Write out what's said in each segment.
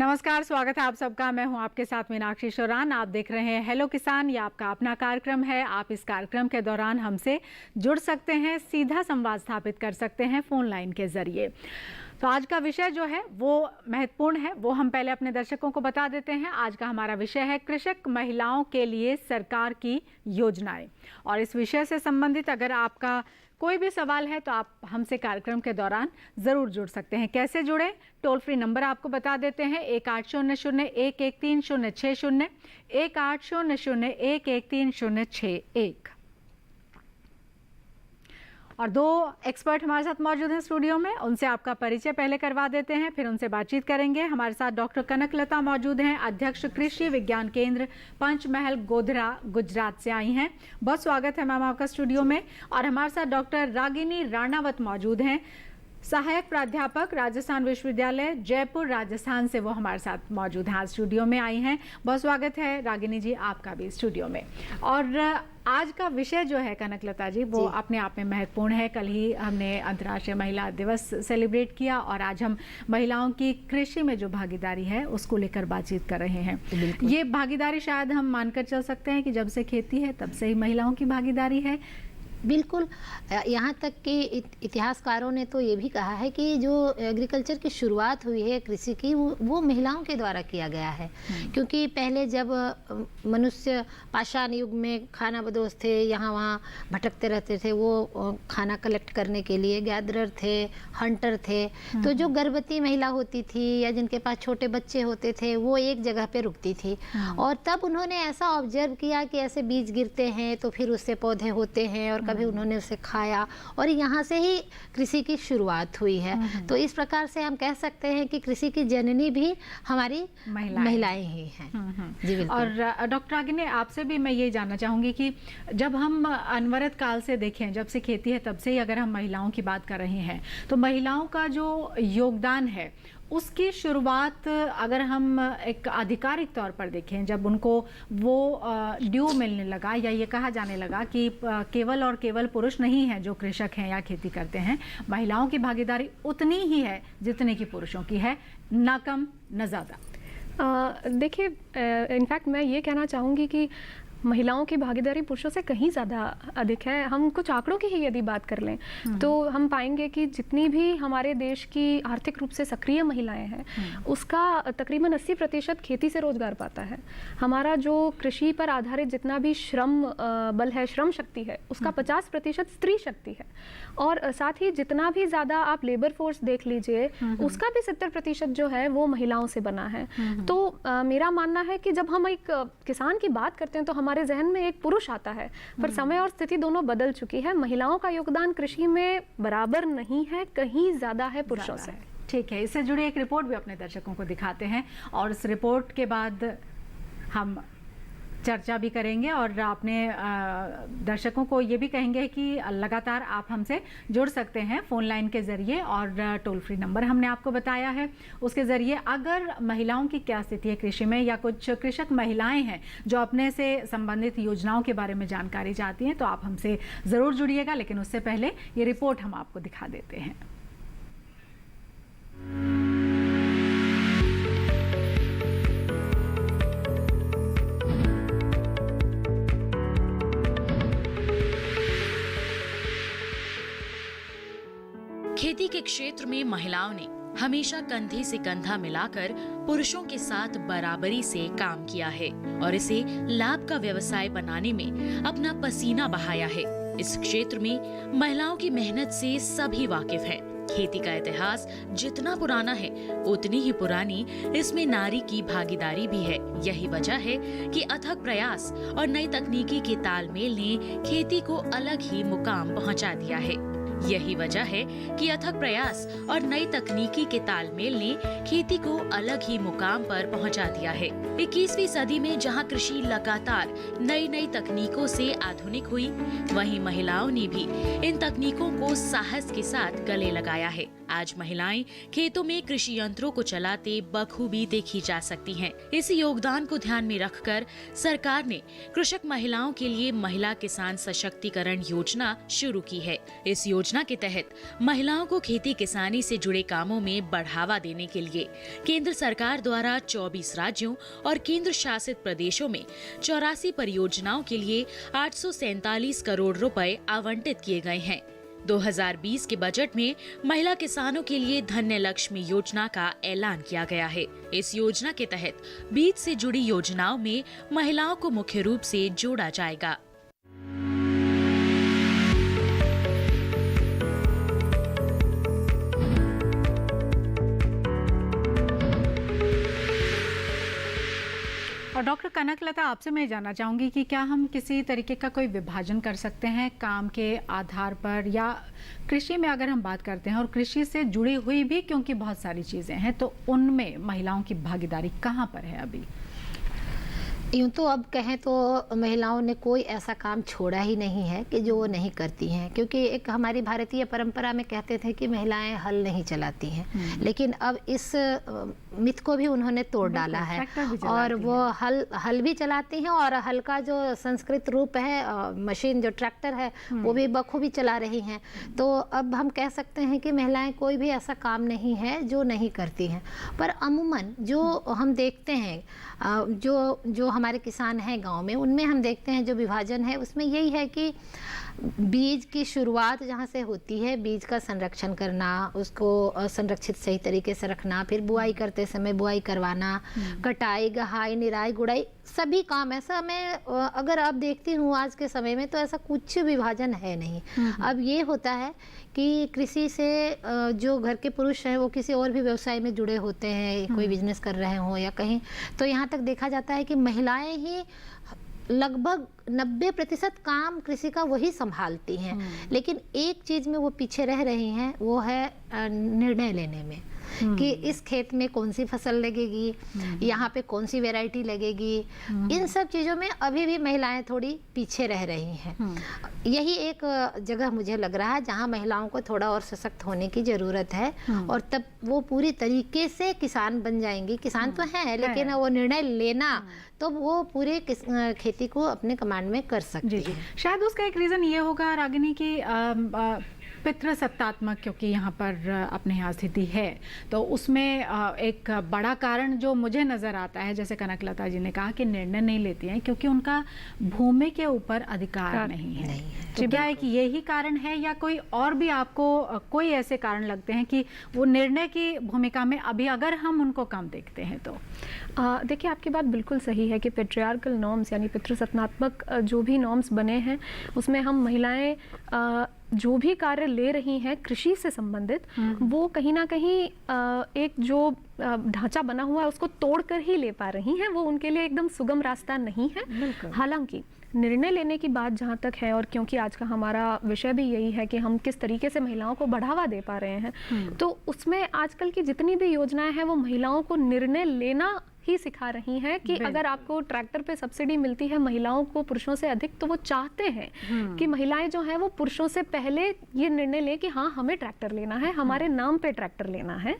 नमस्कार, स्वागत है आप सबका। मैं हूं आपके साथ मीनाक्षी शोरान। आप देख रहे हैं हेलो किसान। ये आपका अपना कार्यक्रम है। आप इस कार्यक्रम के दौरान हमसे जुड़ सकते हैं, सीधा संवाद स्थापित कर सकते हैं फोन लाइन के जरिए। तो आज का विषय जो है वो महत्वपूर्ण है, वो हम पहले अपने दर्शकों को बता देते हैं। आज का हमारा विषय है कृषक महिलाओं के लिए सरकार की योजनाएं। और इस विषय से संबंधित अगर आपका कोई भी सवाल है तो आप हमसे कार्यक्रम के दौरान ज़रूर जुड़ सकते हैं। कैसे जुड़ें? टोल फ्री नंबर आपको बता देते हैं 1800-113-061, 1800-113-061। और दो एक्सपर्ट हमारे साथ मौजूद हैं स्टूडियो में, उनसे आपका परिचय पहले करवा देते हैं, फिर उनसे बातचीत करेंगे। हमारे साथ डॉक्टर कनकलता मौजूद हैं, अध्यक्ष कृषि विज्ञान केंद्र पंचमहल गोधरा, गुजरात से आई हैं। बहुत स्वागत है मैम आपका स्टूडियो में। और हमारे साथ डॉक्टर रागिनी राणावत मौजूद हैं, सहायक प्राध्यापक राजस्थान विश्वविद्यालय जयपुर राजस्थान से वो हमारे साथ मौजूद हैं, आज स्टूडियो में आई हैं। बहुत स्वागत है रागिनी जी आपका भी स्टूडियो में। और आज का विषय जो है कनकलता जी वो अपने आप में महत्वपूर्ण है। कल ही हमने अंतर्राष्ट्रीय महिला दिवस सेलिब्रेट किया और आज हम महिलाओं की कृषि में जो भागीदारी है उसको लेकर बातचीत कर रहे हैं। ये भागीदारी शायद हम मानकर चल सकते हैं कि जब से खेती है तब से ही महिलाओं की भागीदारी है। बिल्कुल, यहाँ तक कि इतिहासकारों ने तो ये भी कहा है कि जो एग्रीकल्चर की शुरुआत हुई है कृषि की वो महिलाओं के द्वारा किया गया है। क्योंकि पहले जब मनुष्य पाषाण युग में खाना बदोश थे, यहाँ वहाँ भटकते रहते थे, वो खाना कलेक्ट करने के लिए गैदरर थे, हंटर थे। तो जो गर्भवती महिला होती थी या जिनके पास छोटे बच्चे होते थे वो एक जगह पे रुकती थी। और तब उन्होंने ऐसा ऑब्जर्व किया कि ऐसे बीज गिरते हैं तो फिर उससे पौधे होते हैं और कभी उन्होंने उसे खाया और यहाँ से ही कृषि की शुरुआत हुई है। तो इस प्रकार से हम कह सकते हैं कि कृषि की जननी भी हमारी महिलाएं ही हैं। जी बिल्कुल। और डॉक्टर रागिनी आपसे भी मैं ये जानना चाहूँगी कि जब हम अनवरत काल से देखें, जब से खेती है तब से ही अगर हम महिलाओं की बात कर रहे हैं तो महिलाओं का जो योगदान है उसकी शुरुआत अगर हम एक आधिकारिक तौर पर देखें, जब उनको वो ड्यू मिलने लगा या ये कहा जाने लगा कि केवल और केवल पुरुष नहीं हैं जो कृषक हैं या खेती करते हैं, महिलाओं की भागीदारी उतनी ही है जितने की पुरुषों की है, ना कम न ज़्यादा। देखिए, इनफैक्ट मैं ये कहना चाहूँगी कि महिलाओं की भागीदारी पुरुषों से कहीं ज़्यादा अधिक है। हम कुछ आंकड़ों की ही यदि बात कर लें तो हम पाएंगे कि जितनी भी हमारे देश की आर्थिक रूप से सक्रिय महिलाएं हैं उसका तकरीबन 80% खेती से रोजगार पाता है। हमारा जो कृषि पर आधारित जितना भी श्रम बल है, श्रम शक्ति है, उसका 50% स्त्री शक्ति है। और साथ ही जितना भी ज़्यादा आप लेबर फोर्स देख लीजिए उसका भी 70% जो है वो महिलाओं से बना है। तो मेरा मानना है कि जब हम एक किसान की बात करते हैं तो हमारे जहन में एक पुरुष आता है, पर समय और स्थिति दोनों बदल चुकी है। महिलाओं का योगदान कृषि में बराबर नहीं है, कहीं ज्यादा है पुरुषों से। ठीक है, इससे जुड़ी एक रिपोर्ट भी अपने दर्शकों को दिखाते हैं और इस रिपोर्ट के बाद हम चर्चा भी करेंगे और अपने दर्शकों को ये भी कहेंगे कि लगातार आप हमसे जुड़ सकते हैं फ़ोन लाइन के ज़रिए और टोल फ्री नंबर हमने आपको बताया है, उसके ज़रिए अगर महिलाओं की क्या स्थिति है कृषि में या कुछ कृषक महिलाएं हैं जो अपने से संबंधित योजनाओं के बारे में जानकारी चाहती हैं तो आप हमसे ज़रूर जुड़िएगा। लेकिन उससे पहले ये रिपोर्ट हम आपको दिखा देते हैं। खेती के क्षेत्र में महिलाओं ने हमेशा कंधे से कंधा मिलाकर पुरुषों के साथ बराबरी से काम किया है और इसे लाभ का व्यवसाय बनाने में अपना पसीना बहाया है। इस क्षेत्र में महिलाओं की मेहनत से सभी वाकिफ हैं। खेती का इतिहास जितना पुराना है उतनी ही पुरानी इसमें नारी की भागीदारी भी है। यही वजह है कि अथक प्रयास और नई तकनीकी के तालमेल ने खेती को अलग ही मुकाम पहुंचा दिया है। यही वजह है कि अथक प्रयास और नई तकनीकी के तालमेल ने खेती को अलग ही मुकाम पर पहुंचा दिया है। 21वीं सदी में जहां कृषि लगातार नई नई तकनीकों से आधुनिक हुई, वहीं महिलाओं ने भी इन तकनीकों को साहस के साथ गले लगाया है। आज महिलाएं खेतों में कृषि यंत्रों को चलाते बखूबी देखी जा सकती हैं। इस योगदान को ध्यान में रखकर सरकार ने कृषक महिलाओं के लिए महिला किसान सशक्तिकरण योजना शुरू की है। इस योजना योजना के तहत महिलाओं को खेती किसानी से जुड़े कामों में बढ़ावा देने के लिए केंद्र सरकार द्वारा 24 राज्यों और केंद्र शासित प्रदेशों में 84 परियोजनाओं के लिए 847 करोड़ रुपए आवंटित किए गए हैं। 2020 के बजट में महिला किसानों के लिए धन्य लक्ष्मी योजना का ऐलान किया गया है। इस योजना के तहत बीज से जुड़ी योजनाओं में महिलाओं को मुख्य रूप से जोड़ा जाएगा। और डॉक्टर कनकलता, आपसे मैं जानना चाहूँगी कि क्या हम किसी तरीके का कोई विभाजन कर सकते हैं काम के आधार पर, या कृषि में अगर हम बात करते हैं और कृषि से जुड़ी हुई भी क्योंकि बहुत सारी चीज़ें हैं, तो उनमें महिलाओं की भागीदारी कहाँ पर है अभी? यूँ तो अब कहें तो महिलाओं ने कोई ऐसा काम छोड़ा ही नहीं है कि जो वो नहीं करती हैं, क्योंकि एक हमारी भारतीय परंपरा में कहते थे कि महिलाएं हल नहीं चलाती हैं, लेकिन अब इस मिथ को भी उन्होंने तोड़ डाला है और वो हल भी चलाती हैं, और हल का जो संस्कृत रूप है मशीन जो ट्रैक्टर है वो भी बखूबी चला रही हैं। तो अब हम कह सकते हैं कि महिलाएं कोई भी ऐसा काम नहीं है जो नहीं करती हैं। पर अमूमन जो हम देखते हैं जो हमारे किसान हैं गांव में, उनमें हम देखते हैं जो विभाजन है उसमें यही है कि बीज की शुरुआत जहाँ से होती है, बीज का संरक्षण करना, उसको संरक्षित सही तरीके से रखना, फिर बुआई करते समय बुआई करवाना, कटाई, गहाई, निराई, गुड़ाई, सभी काम ऐसा मैं अगर आप देखती हूँ आज के समय में तो ऐसा कुछ विभाजन है नहीं। अब ये होता है कि कृषि से जो घर के पुरुष हैं वो किसी और भी व्यवसाय में जुड़े होते हैं, कोई बिजनेस कर रहे हों या कहीं, तो यहाँ तक देखा जाता है कि महिलाएं ही लगभग 90% काम कृषि का वही संभालती हैं। लेकिन एक चीज़ में वो पीछे रह रही हैं, वो है निर्णय लेने में कि इस खेत में कौन सी फसल लगेगी, यहाँ पे कौन सी वैरायटी लगेगी, इन सब चीज़ों में अभी भी महिलाएं थोड़ी पीछे रह रही हैं। यही एक जगह मुझे लग रहा है जहाँ महिलाओं को थोड़ा और सशक्त होने की ज़रूरत है, और तब वो पूरी तरीके से किसान बन जाएंगी। किसान तो हैं लेकिन वो निर्णय लेना तो वो पूरे खेती को अपने कमांड में कर सकती है। शायद उसका एक रीज़न ये होगा रागिनी की पितृसत्तात्मक, क्योंकि यहाँ पर अपने यहाँ स्थिति है, तो उसमें एक बड़ा कारण जो मुझे नज़र आता है, जैसे कनकलता जी ने कहा कि निर्णय नहीं लेती हैं क्योंकि उनका भूमि के ऊपर अधिकार नहीं है। तो क्या है कि यही कारण है, या कोई और भी आपको कोई ऐसे कारण लगते हैं कि वो निर्णय की भूमिका में अभी अगर हम उनको कम देखते हैं? तो देखिए, आपकी बात बिल्कुल सही है कि पेट्रियार्कल नॉर्म्स यानी पितृसत्तात्मक जो भी नॉर्म्स बने हैं उसमें हम महिलाएं जो भी कार्य ले रही हैं कृषि से संबंधित, वो कहीं ना कहीं एक जो ढांचा बना हुआ है उसको तोड़कर ही ले पा रही हैं। वो उनके लिए एकदम सुगम रास्ता नहीं है। हालांकि निर्णय लेने की बात जहाँ तक है, और क्योंकि आज का हमारा विषय भी यही है कि हम किस तरीके से महिलाओं को बढ़ावा दे पा रहे हैं, तो उसमें आजकल की जितनी भी योजनाएं हैं वो महिलाओं को निर्णय लेना ही सिखा रही हैं कि अगर आपको ट्रैक्टर पे सब्सिडी मिलती है महिलाओं को पुरुषों से अधिक, तो वो चाहते हैं कि महिलाएं जो हैं वो पुरुषों से पहले ये निर्णय लें कि हाँ हमें ट्रैक्टर लेना है, हमारे नाम पे ट्रैक्टर लेना है।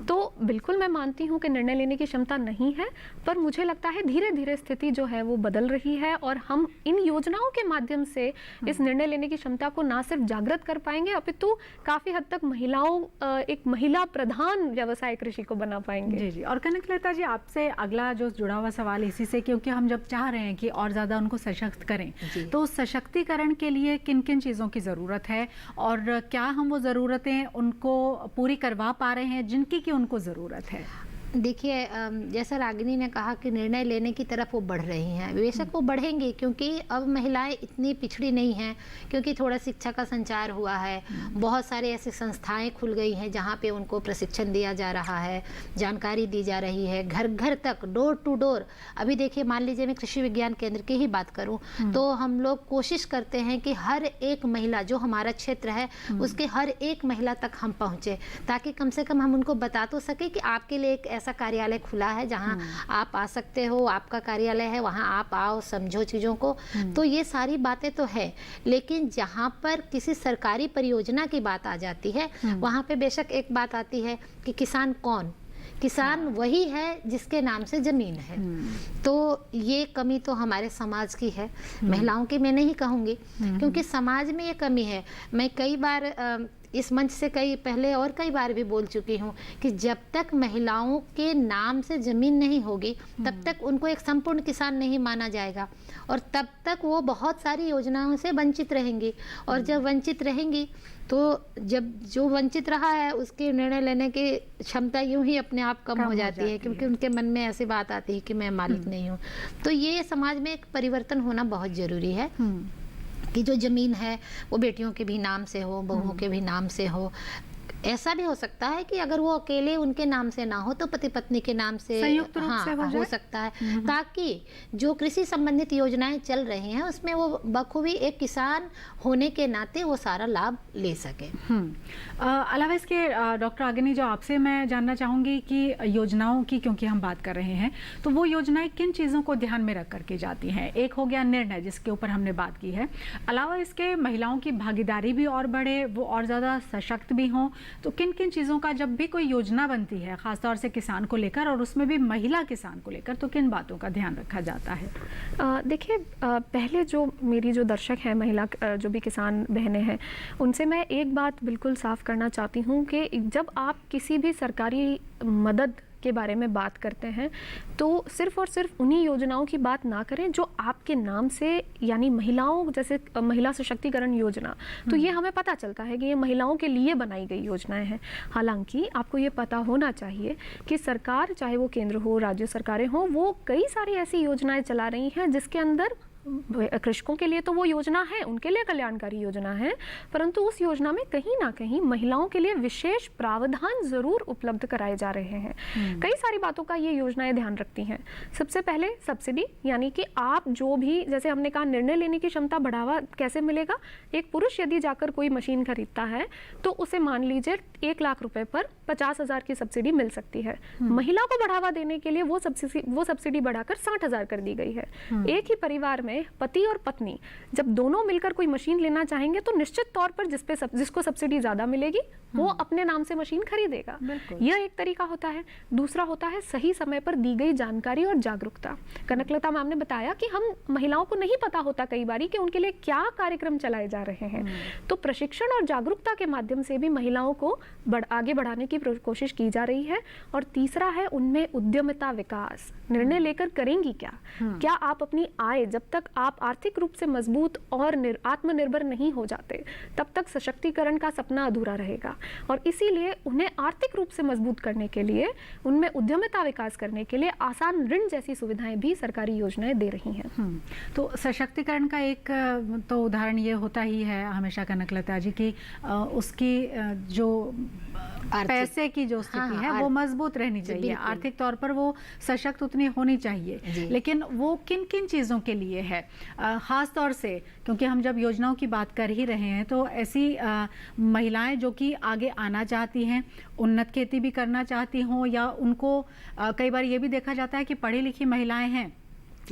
तो बिल्कुल मैं मानती हूँ कि निर्णय लेने की क्षमता नहीं है, पर मुझे लगता है धीरे धीरे स्थिति जो है वो बदल रही है, और हम इन योजनाओं के माध्यम से इस निर्णय लेने की क्षमता को ना सिर्फ जागृत कर पाएंगे अपितु काफी हद तक महिलाओं एक महिला प्रधान व्यवसाय कृषि को बना पाएंगे। जी जी। और कनकलता जी, आपसे अगला जो जुड़ा हुआ सवाल इसी से, क्योंकि हम जब चाह रहे हैं कि और ज़्यादा उनको सशक्त करें, तो सशक्तिकरण के लिए किन किन चीज़ों की ज़रूरत है, और क्या हम वो ज़रूरतें उनको पूरी करवा पा रहे हैं जिनकी की उनको ज़रूरत है? देखिए, जैसा रागिनी ने कहा कि निर्णय लेने की तरफ वो बढ़ रही हैं, बेशक वो बढ़ेंगी क्योंकि अब महिलाएं इतनी पिछड़ी नहीं हैं, क्योंकि थोड़ा शिक्षा का संचार हुआ है, बहुत सारे ऐसी संस्थाएं खुल गई हैं जहाँ पे उनको प्रशिक्षण दिया जा रहा है, जानकारी दी जा रही है, घर घर तक, डोर टू डोर। अभी देखिए, मान लीजिए मैं कृषि विज्ञान केंद्र की ही बात करूँ तो हम लोग कोशिश करते हैं कि हर एक महिला, जो हमारा क्षेत्र है उसके हर एक महिला तक हम पहुँचे, ताकि कम से कम हम उनको बता तो सके कि आपके लिए एक ऐसा कार्यालय खुला है जहां आप आ सकते हो, आपका कार्यालय है, वहां आप आओ, समझो चीज़ों को। तो ये सारी बातें तो है, लेकिन जहां पर किसी सरकारी परियोजना की बात आ जाती है वहां पे बेशक एक बात आती है कि किसान कौन, किसान वही है जिसके नाम से जमीन है। तो ये कमी तो हमारे समाज की है, महिलाओं की मैं नहीं कहूँगी, क्योंकि समाज में ये कमी है। मैं कई बार इस मंच से कई बार भी बोल चुकी हूँ कि जब तक महिलाओं के नाम से ज़मीन नहीं होगी तब तक उनको एक संपूर्ण किसान नहीं माना जाएगा, और तब तक वो बहुत सारी योजनाओं से वंचित रहेंगी। और जब वंचित रहेंगी तो जब जो वंचित रहा है उसके निर्णय लेने की क्षमता यूं ही अपने आप कम हो जाती है, क्योंकि उनके मन में ऐसी बात आती है कि मैं मालिक नहीं हूँ। तो ये समाज में एक परिवर्तन होना बहुत ज़रूरी है कि जो ज़मीन है वो बेटियों के भी नाम से हो, बहुओं के भी नाम से हो। ऐसा भी हो सकता है कि अगर वो अकेले उनके नाम से ना हो तो पति पत्नी के नाम से संयुक्त रूप से हो सकता है, ताकि जो कृषि संबंधित योजनाएं चल रही हैं उसमें वो बखूबी एक किसान होने के नाते वो सारा लाभ ले सके। अलावा इसके डॉक्टर आगिनी, जो आपसे मैं जानना चाहूँगी कि योजनाओं की क्योंकि हम बात कर रहे हैं तो वो योजनाएं किन चीज़ों को ध्यान में रख करके जाती हैं? एक हो गया निर्णय जिसके ऊपर हमने बात की है, अलावा इसके महिलाओं की भागीदारी भी और बढ़े, वो और ज़्यादा सशक्त भी हों, तो किन किन चीज़ों का जब भी कोई योजना बनती है खासतौर से किसान को लेकर और उसमें भी महिला किसान को लेकर, तो किन बातों का ध्यान रखा जाता है? देखिए, पहले जो मेरी जो दर्शक हैं, महिला जो भी किसान बहनें हैं, उनसे मैं एक बात बिल्कुल साफ करना चाहती हूँ कि जब आप किसी भी सरकारी मदद के बारे में बात करते हैं तो सिर्फ और सिर्फ उन्हीं योजनाओं की बात ना करें जो आपके नाम से, यानी महिलाओं, जैसे महिला सशक्तिकरण योजना, तो ये हमें पता चलता है कि ये महिलाओं के लिए बनाई गई योजनाएं हैं। हालांकि आपको ये पता होना चाहिए कि सरकार, चाहे वो केंद्र हो, राज्य सरकारें हो, वो कई सारी ऐसी योजनाएं चला रही हैं जिसके अंदर कृषकों के लिए तो वो योजना है, उनके लिए कल्याणकारी योजना है, परंतु उस योजना में कहीं ना कहीं महिलाओं के लिए विशेष प्रावधान जरूर उपलब्ध कराए जा रहे हैं। कई सारी बातों का ये योजनाएं ध्यान रखती हैं। सबसे पहले सब्सिडी, यानी कि आप जो भी, जैसे हमने कहा, निर्णय लेने की क्षमता बढ़ावा कैसे मिलेगा? एक पुरुष यदि जाकर कोई मशीन खरीदता है तो उसे मान लीजिए 1 लाख रुपए पर 50,000 की सब्सिडी मिल सकती है। महिला को बढ़ावा देने के लिए वो सब्सिडी बढ़ाकर 60,000 कर दी गई है। एक ही परिवार में पति और पत्नी जब दोनों मिलकर कोई मशीन लेना चाहेंगे तो निश्चित तौर पर जिसको सब्सिडी ज्यादा मिलेगी वो अपने नाम से मशीन खरीदेगा। यह एक तरीका होता है। दूसरा होता है सही समय पर दी गई जानकारी और जागरूकता। कनकलता मैम ने बताया कि हम महिलाओं को नहीं पता होता कई बारी कि उनके लिए क्या कार्यक्रम चलाए जा रहे हैं, तो प्रशिक्षण और जागरूकता के माध्यम से भी महिलाओं को आगे बढ़ाने की कोशिश की जा रही है। और तीसरा है उनमें उद्यमिता विकास। निर्णय लेकर करेंगी क्या आप अपनी आय, जब तक आप आर्थिक रूप से मजबूत और आत्मनिर्भर नहीं हो जाते तब तक सशक्तिकरण का सपना अधूरा रहेगा। और इसीलिए उन्हें आर्थिक रूप से मजबूत करने के लिए, उनमें उद्यमिता विकास करने के लिए आसान ऋण जैसी सुविधाएं भी सरकारी योजनाएं दे रही हैं। तो सशक्तिकरण का एक तो उदाहरण ये होता ही है हमेशा कनकलता जी की, उसकी जो पैसे की जो स्थिति है वो मजबूत रहनी चाहिए, आर्थिक तौर पर वो सशक्त उतनी होनी चाहिए। लेकिन वो किन किन चीज़ों के लिए है ख़ास तौर से, क्योंकि हम जब योजनाओं की बात कर ही रहे हैं तो ऐसी महिलाएं जो कि आगे आना चाहती हैं, उन्नत खेती भी करना चाहती हों, या उनको कई बार ये भी देखा जाता है कि पढ़ी लिखी महिलाएं हैं,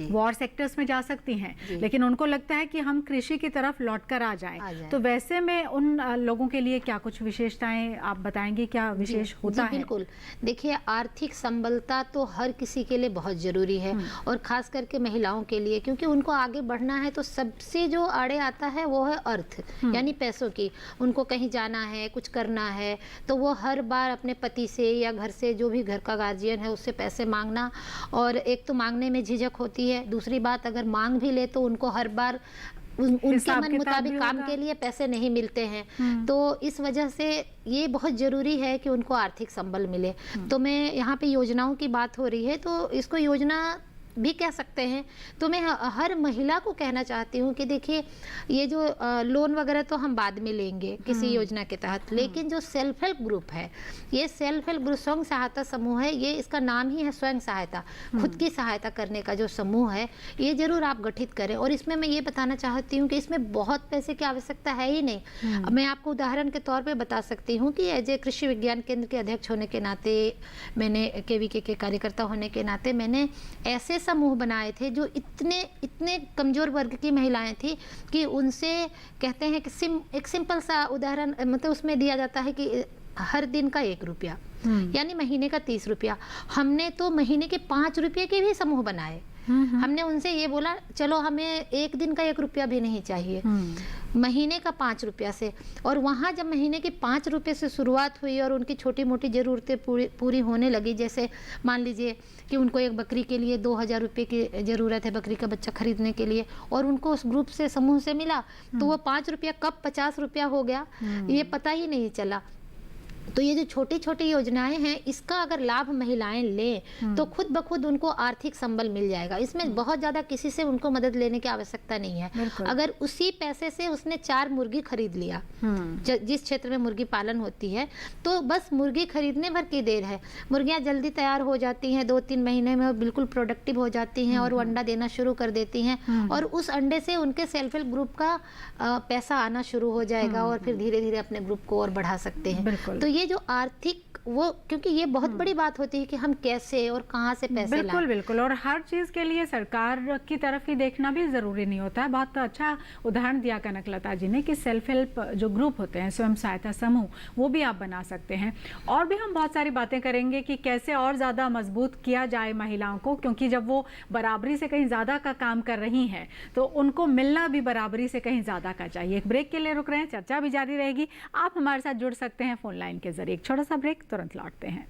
वॉर सेक्टर्स में जा सकती हैं, लेकिन उनको लगता है कि हम कृषि की तरफ लौटकर आ जाएं। तो वैसे में उन लोगों के लिए क्या कुछ विशेषताएं आप बताएंगे, क्या विशेष होता है? बिल्कुल। देखिए, आर्थिक संबलता तो हर किसी के लिए बहुत जरूरी है, और खास करके महिलाओं के लिए, क्योंकि उनको आगे बढ़ना है तो सबसे जो आड़े आता है वो है अर्थ, यानी पैसों की। उनको कहीं जाना है, कुछ करना है, तो वो हर बार अपने पति से या घर से, जो भी घर का गार्जियन है, उससे पैसे मांगना, और एक तो मांगने में झिझक होती है, दूसरी बात अगर मांग भी ले तो उनको हर बार उनके मन मुताबिक काम के लिए पैसे नहीं मिलते हैं। तो इस वजह से ये बहुत ज़रूरी है कि उनको आर्थिक संबल मिले। तो मैं यहाँ पे योजनाओं की बात हो रही है तो इसको योजना भी कह सकते हैं। तो मैं हर महिला को कहना चाहती हूँ कि देखिए, ये जो लोन वगैरह तो हम बाद में लेंगे किसी योजना के तहत, लेकिन जो सेल्फ हेल्प ग्रुप है, ये सेल्फ हेल्प ग्रुप स्वयं सहायता समूह है, ये इसका नाम ही है स्वयं सहायता, खुद की सहायता करने का जो समूह है, ये जरूर आप गठित करें। और इसमें मैं ये बताना चाहती हूँ कि इसमें बहुत पैसे की आवश्यकता है ही नहीं। मैं आपको उदाहरण के तौर पर बता सकती हूँ कि एज ए कृषि विज्ञान केंद्र के अध्यक्ष होने के नाते, मैंने KVK के कार्यकर्ता होने के नाते, मैंने ऐसे समूह बनाए थे जो इतने कमजोर वर्ग की महिलाएं थी कि उनसे कहते हैं कि एक सिंपल सा उदाहरण, मतलब उसमें दिया जाता है कि हर दिन का 1 रुपया, यानी महीने का 30 रुपया। हमने तो महीने के 5 रुपये के भी समूह बनाए। हमने उनसे ये बोला चलो हमें एक दिन का 1 रुपया भी नहीं चाहिए, महीने का 5 रुपया से। और वहाँ जब महीने के 5 रुपये से शुरुआत हुई और उनकी छोटी मोटी ज़रूरतें पूरी होने लगी, जैसे मान लीजिए कि उनको एक बकरी के लिए 2000 रुपये की ज़रूरत है, बकरी का बच्चा खरीदने के लिए, और उनको उस ग्रुप से, समूह से मिला, तो वो 5 रुपया कब 50 रुपया हो गया ये पता ही नहीं चला। तो ये जो छोटी छोटी योजनाएं हैं, इसका अगर लाभ महिलाएं लें तो खुद ब खुद उनको आर्थिक संबल मिल जाएगा। इसमें बहुत ज़्यादा किसी से उनको मदद लेने की आवश्यकता नहीं है। अगर उसी पैसे से उसने 4 मुर्गी खरीद लिया, जिस क्षेत्र में मुर्गी पालन होती है, तो बस मुर्गी खरीदने भर की देर है। मुर्गियाँ जल्दी तैयार हो जाती हैं, 2-3 महीने में बिल्कुल प्रोडक्टिव हो जाती हैं और वो अंडा देना शुरू कर देती हैं, और उस अंडे से उनके सेल्फ हेल्प ग्रुप का पैसा आना शुरू हो जाएगा, और फिर धीरे धीरे अपने ग्रुप को और बढ़ा सकते हैं। तो ये जो आर्थिक, वो क्योंकि ये बहुत बड़ी बात होती है कि हम कैसे और कहाँ से पैसे लाएं। बिल्कुल, और हर चीज़ के लिए सरकार की तरफ ही देखना भी ज़रूरी नहीं होता है। बहुत अच्छा उदाहरण दिया कनकलता जी ने कि सेल्फ हेल्प जो ग्रुप होते हैं, स्वयं सहायता समूह, वो भी आप बना सकते हैं। और भी हम बहुत सारी बातें करेंगे कि कैसे और ज़्यादा मजबूत किया जाए महिलाओं को, क्योंकि जब वो बराबरी से कहीं ज़्यादा का काम कर रही हैं तो उनको मिलना भी बराबरी से कहीं ज़्यादा का चाहिए। एक ब्रेक के लिए रुक रहे हैं, चर्चा भी जारी रहेगी। आप हमारे साथ जुड़ सकते हैं फ़ोन लाइन के जरिए। एक छोटा सा ब्रेक, तुरंत लौटते हैं।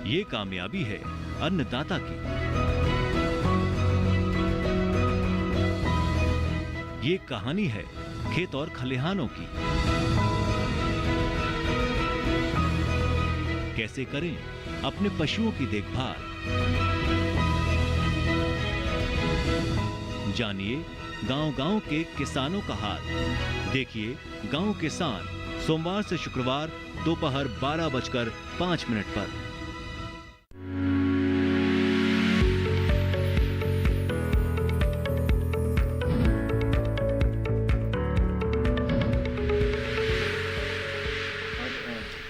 ये कामयाबी है अन्नदाता की, ये कहानी है खेत और खलिहानों की। कैसे करें अपने पशुओं की देखभाल, जानिए गांव-गांव के किसानों का हाल। देखिए गांव किसान, सोमवार से शुक्रवार दोपहर 12:05 पर।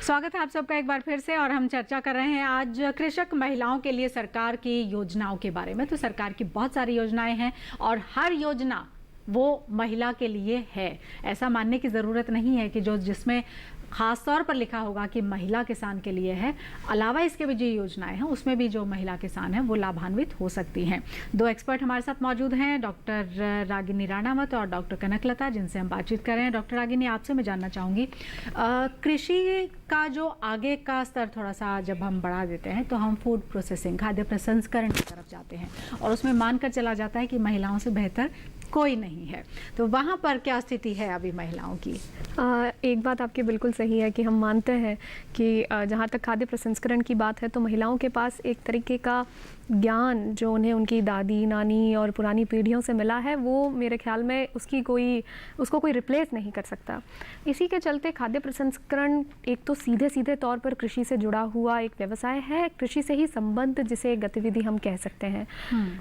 स्वागत है आप सबका एक बार फिर से, और हम चर्चा कर रहे हैं आज कृषक महिलाओं के लिए सरकार की योजनाओं के बारे में। तो सरकार की बहुत सारी योजनाएं हैं और हर योजना वो महिला के लिए है, ऐसा मानने की ज़रूरत नहीं है कि जो जिसमें ख़ास तौर पर लिखा होगा कि महिला किसान के लिए है। अलावा इसके भी जो योजनाएं हैं उसमें भी जो महिला किसान है वो लाभान्वित हो सकती हैं। 2 एक्सपर्ट हमारे साथ मौजूद हैं, डॉक्टर रागिनी राणावत और डॉक्टर कनकलता, जिनसे हम बातचीत कर रहे हैं। डॉक्टर रागिनी, आपसे मैं जानना चाहूँगी, कृषि का जो आगे का स्तर थोड़ा सा जब हम बढ़ा देते हैं तो हम फूड प्रोसेसिंग, खाद्य प्रसंस्करण की तरफ जाते हैं, और उसमें मानकर चला जाता है कि महिलाओं से बेहतर कोई नहीं है। तो वहाँ पर क्या स्थिति है अभी महिलाओं की? एक बात आपकी बिल्कुल सही है कि हम मानते हैं कि जहाँ तक खाद्य प्रसंस्करण की बात है तो महिलाओं के पास एक तरीके का ज्ञान जो उन्हें उनकी दादी, नानी और पुरानी पीढ़ियों से मिला है, वो मेरे ख्याल में उसको कोई रिप्लेस नहीं कर सकता। इसी के चलते खाद्य प्रसंस्करण एक तो सीधे तौर पर कृषि से जुड़ा हुआ एक व्यवसाय है, कृषि से ही संबद्ध जिसे गतिविधि हम कह सकते हैं।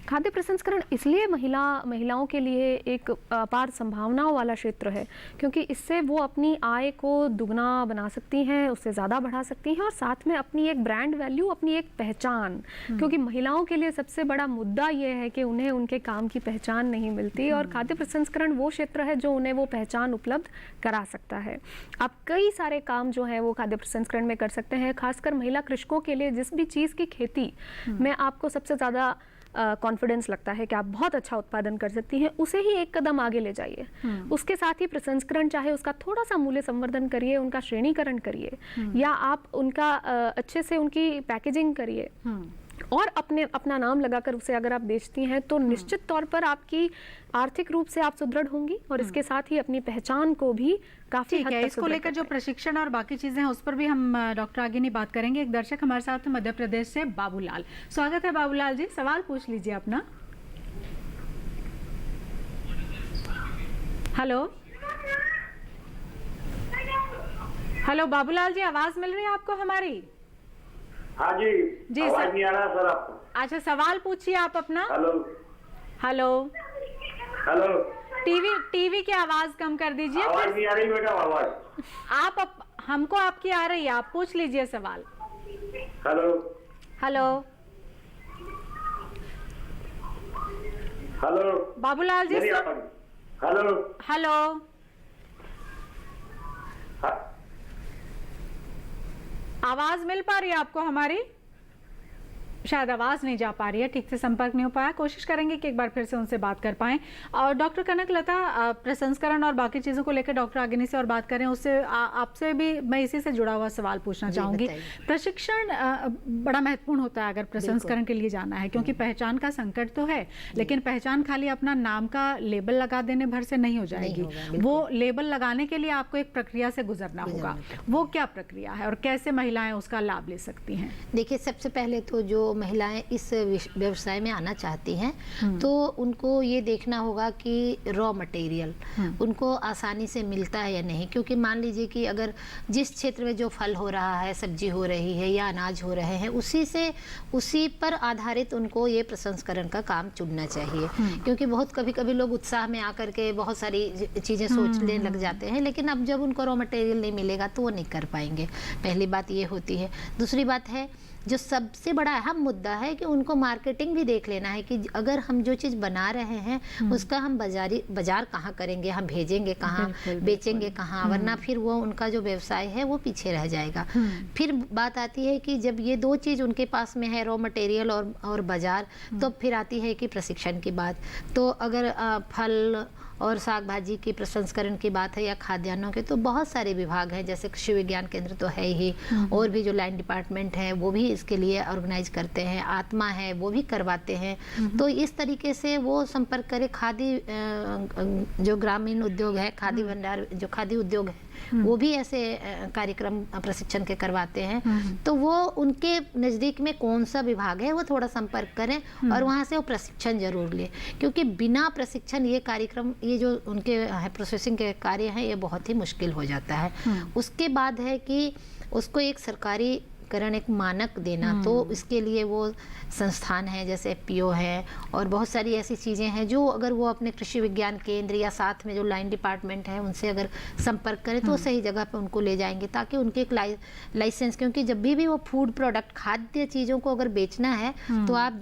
खाद्य प्रसंस्करण इसलिए महिलाओं के लिए एक अपार संभावनाओं वाला क्षेत्र है क्योंकि इससे वो अपनी आय को दुगना बना सकती हैं, उससे ज़्यादा बढ़ा सकती हैं, और साथ में अपनी एक ब्रांड वैल्यू, अपनी एक पहचान, क्योंकि महिलाओं के लिए सबसे बड़ा मुद्दा ये है कि उन्हें उनके काम की पहचान नहीं मिलती, और खाद्य प्रसंस्करण वो क्षेत्र है जो उन्हें वो पहचान उपलब्ध करा सकता है। आप कई सारे काम जो है वो खाद्य प्रसंस्करण में कर सकते हैं। खासकर महिला कृषकों के लिए जिस भी चीज़ की खेती में आपको सबसे ज़्यादा कॉन्फिडेंस लगता है कि आप बहुत अच्छा उत्पादन कर सकती हैं, उसे ही एक कदम आगे ले जाइए। उसके साथ ही प्रसंस्करण, चाहे उसका थोड़ा सा मूल्य संवर्धन करिए, उनका श्रेणीकरण करिए, या आप उनका अच्छे से उनकी पैकेजिंग करिए, और अपना नाम लगाकर उसे अगर आप बेचती हैं तो निश्चित तौर पर आपकी आर्थिक रूप से आप सुदृढ़ होंगी, और इसके साथ ही अपनी पहचान को भी काफी हद तक इसको लेकर जो प्रशिक्षण और बाकी चीजें हैं उस पर भी हम डॉक्टर रागिनी बात करेंगे। एक दर्शक हमारे साथ है मध्य प्रदेश से, बाबूलाल। स्वागत है बाबूलाल जी, सवाल पूछ लीजिए अपना। हेलो बाबूलाल जी, आवाज मिल रही है आपको हमारी? हाँ जी, आवाज नहीं आ रहा सर आपको। अच्छा, सवाल पूछिए आप अपना। हेलो। टीवी की आवाज कम कर दीजिए। आवाज नहीं आ रही बेटा, आवाज। हमको आपकी आ रही है, आप पूछ लीजिए सवाल। Hello hello hello Babulal ji मेरी सर। आवाज- हेलो हेलो हाँ, आवाज मिल पा रही है आपको हमारी? शायद आवाज नहीं जा पा रही है, ठीक से संपर्क नहीं हो पाया। कोशिश करेंगे कि एक बार फिर से उनसे बात कर पाएं। और डॉक्टर कनकलता, प्रसंस्करण और बाकी चीज़ों को लेकर डॉक्टर आगिनी से और बात करें, उससे आपसे भी मैं इसी से जुड़ा हुआ सवाल पूछना चाहूँगी। प्रशिक्षण बड़ा महत्वपूर्ण होता है अगर प्रसंस्करण के लिए जाना है, क्योंकि पहचान का संकट तो है, लेकिन पहचान खाली अपना नाम का लेबल लगा देने भर से नहीं हो जाएगी। वो लेबल लगाने के लिए आपको एक प्रक्रिया से गुजरना होगा। वो क्या प्रक्रिया है और कैसे महिलाएं उसका लाभ ले सकती हैं? देखिए, सबसे पहले तो जो महिलाएं इस व्यवसाय में आना चाहती हैं तो उनको ये देखना होगा कि रॉ मटेरियल उनको आसानी से मिलता है या नहीं। क्योंकि मान लीजिए कि अगर जिस क्षेत्र में जो फल हो रहा है, सब्जी हो रही है या अनाज हो रहे हैं, उसी पर आधारित उनको ये प्रसंस्करण का काम चुनना चाहिए। क्योंकि बहुत कभी लोग उत्साह में आकर के बहुत सारी चीज़ें सोचने लग जाते हैं, लेकिन अब जब उनको रॉ मटेरियल नहीं मिलेगा तो वो नहीं कर पाएंगे। पहली बात ये होती है। दूसरी बात है, जो सबसे बड़ा अहम मुद्दा है कि उनको मार्केटिंग भी देख लेना है कि अगर हम जो चीज़ बना रहे हैं उसका हम बाजार कहाँ करेंगे, हम भेजेंगे कहाँ, बेचेंगे कहाँ, वरना फिर वो उनका जो व्यवसाय है वो पीछे रह जाएगा। फिर बात आती है कि जब ये दो चीज़ उनके पास में है, रॉ मटेरियल और बाजार, तो फिर आती है कि प्रशिक्षण की बात। तो अगर फल और साग भाजी की प्रसंस्करण की बात है या खाद्यान्नों के, तो बहुत सारे विभाग हैं, जैसे कृषि विज्ञान केंद्र तो है ही, और भी जो लाइन डिपार्टमेंट है वो भी इसके लिए ऑर्गेनाइज करते हैं, आत्मा है वो भी करवाते हैं। तो इस तरीके से वो संपर्क करे। खादी जो ग्रामीण उद्योग है, खादी भंडार जो खादी उद्योग है, वो भी ऐसे कार्यक्रम प्रशिक्षण के करवाते हैं। तो वो उनके नज़दीक में कौन सा विभाग है वो थोड़ा संपर्क करें और वहाँ से वो प्रशिक्षण जरूर लें। क्योंकि बिना प्रशिक्षण ये कार्यक्रम, ये जो उनके प्रोसेसिंग के कार्य हैं, ये बहुत ही मुश्किल हो जाता है। उसके बाद है कि उसको एक सरकारी एक मानक देना, तो इसके लिए वो संस्थान है जैसे FPO है और बहुत सारी ऐसी चीज़ें हैं जो अगर वो अपने कृषि विज्ञान केंद्र या साथ में जो लाइन डिपार्टमेंट है उनसे अगर संपर्क करें तो सही जगह पे उनको ले जाएंगे, ताकि उनके एक लाइसेंस, क्योंकि जब भी वो फूड प्रोडक्ट, खाद्य चीज़ों को अगर बेचना है तो आप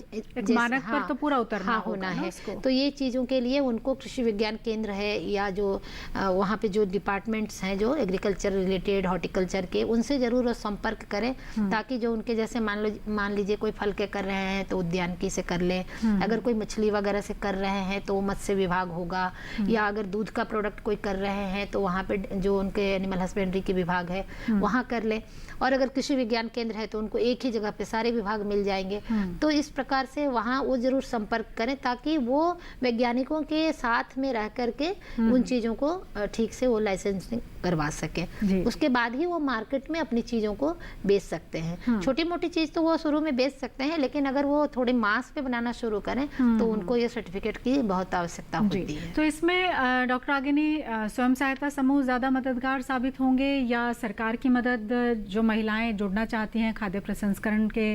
मानक पर तो पूरा उतरना होना है। तो ये चीज़ों के लिए उनको कृषि विज्ञान केंद्र है या जो वहाँ पे जो डिपार्टमेंट्स हैं जो एग्रीकल्चर रिलेटेड, हॉर्टिकल्चर के, उनसे ज़रूर संपर्क करें, ताकि जो उनके जैसे मान लीजिए कोई फल के कर रहे हैं तो उद्यानिकी से कर लें, अगर कोई मछली वगैरह से कर रहे हैं तो मत्स्य विभाग होगा, या अगर दूध का प्रोडक्ट कोई कर रहे हैं तो वहाँ पे जो उनके एनिमल हस्बेंड्री के विभाग है वहाँ कर लें, और अगर कृषि विज्ञान केंद्र है तो उनको एक ही जगह पे सारे विभाग मिल जाएंगे। तो इस प्रकार से वहाँ वो जरूर संपर्क करें, ताकि वो वैज्ञानिकों के साथ में रह करके उन चीज़ों को ठीक से वो लाइसेंसिंग करवा सकें। उसके बाद ही वो मार्केट में अपनी चीज़ों को बेच सकते हैं। छोटी मोटी चीज़ तो वो शुरू में बेच सकते हैं, लेकिन अगर वो थोड़े मास पे बनाना शुरू करें तो उनको ये सर्टिफिकेट की बहुत आवश्यकता होती है। तो इसमें डॉक्टर आगिनी, स्वयं सहायता समूह ज़्यादा मददगार साबित होंगे या सरकार की मदद, जो महिलाएं जुड़ना चाहती हैं खाद्य प्रसंस्करण के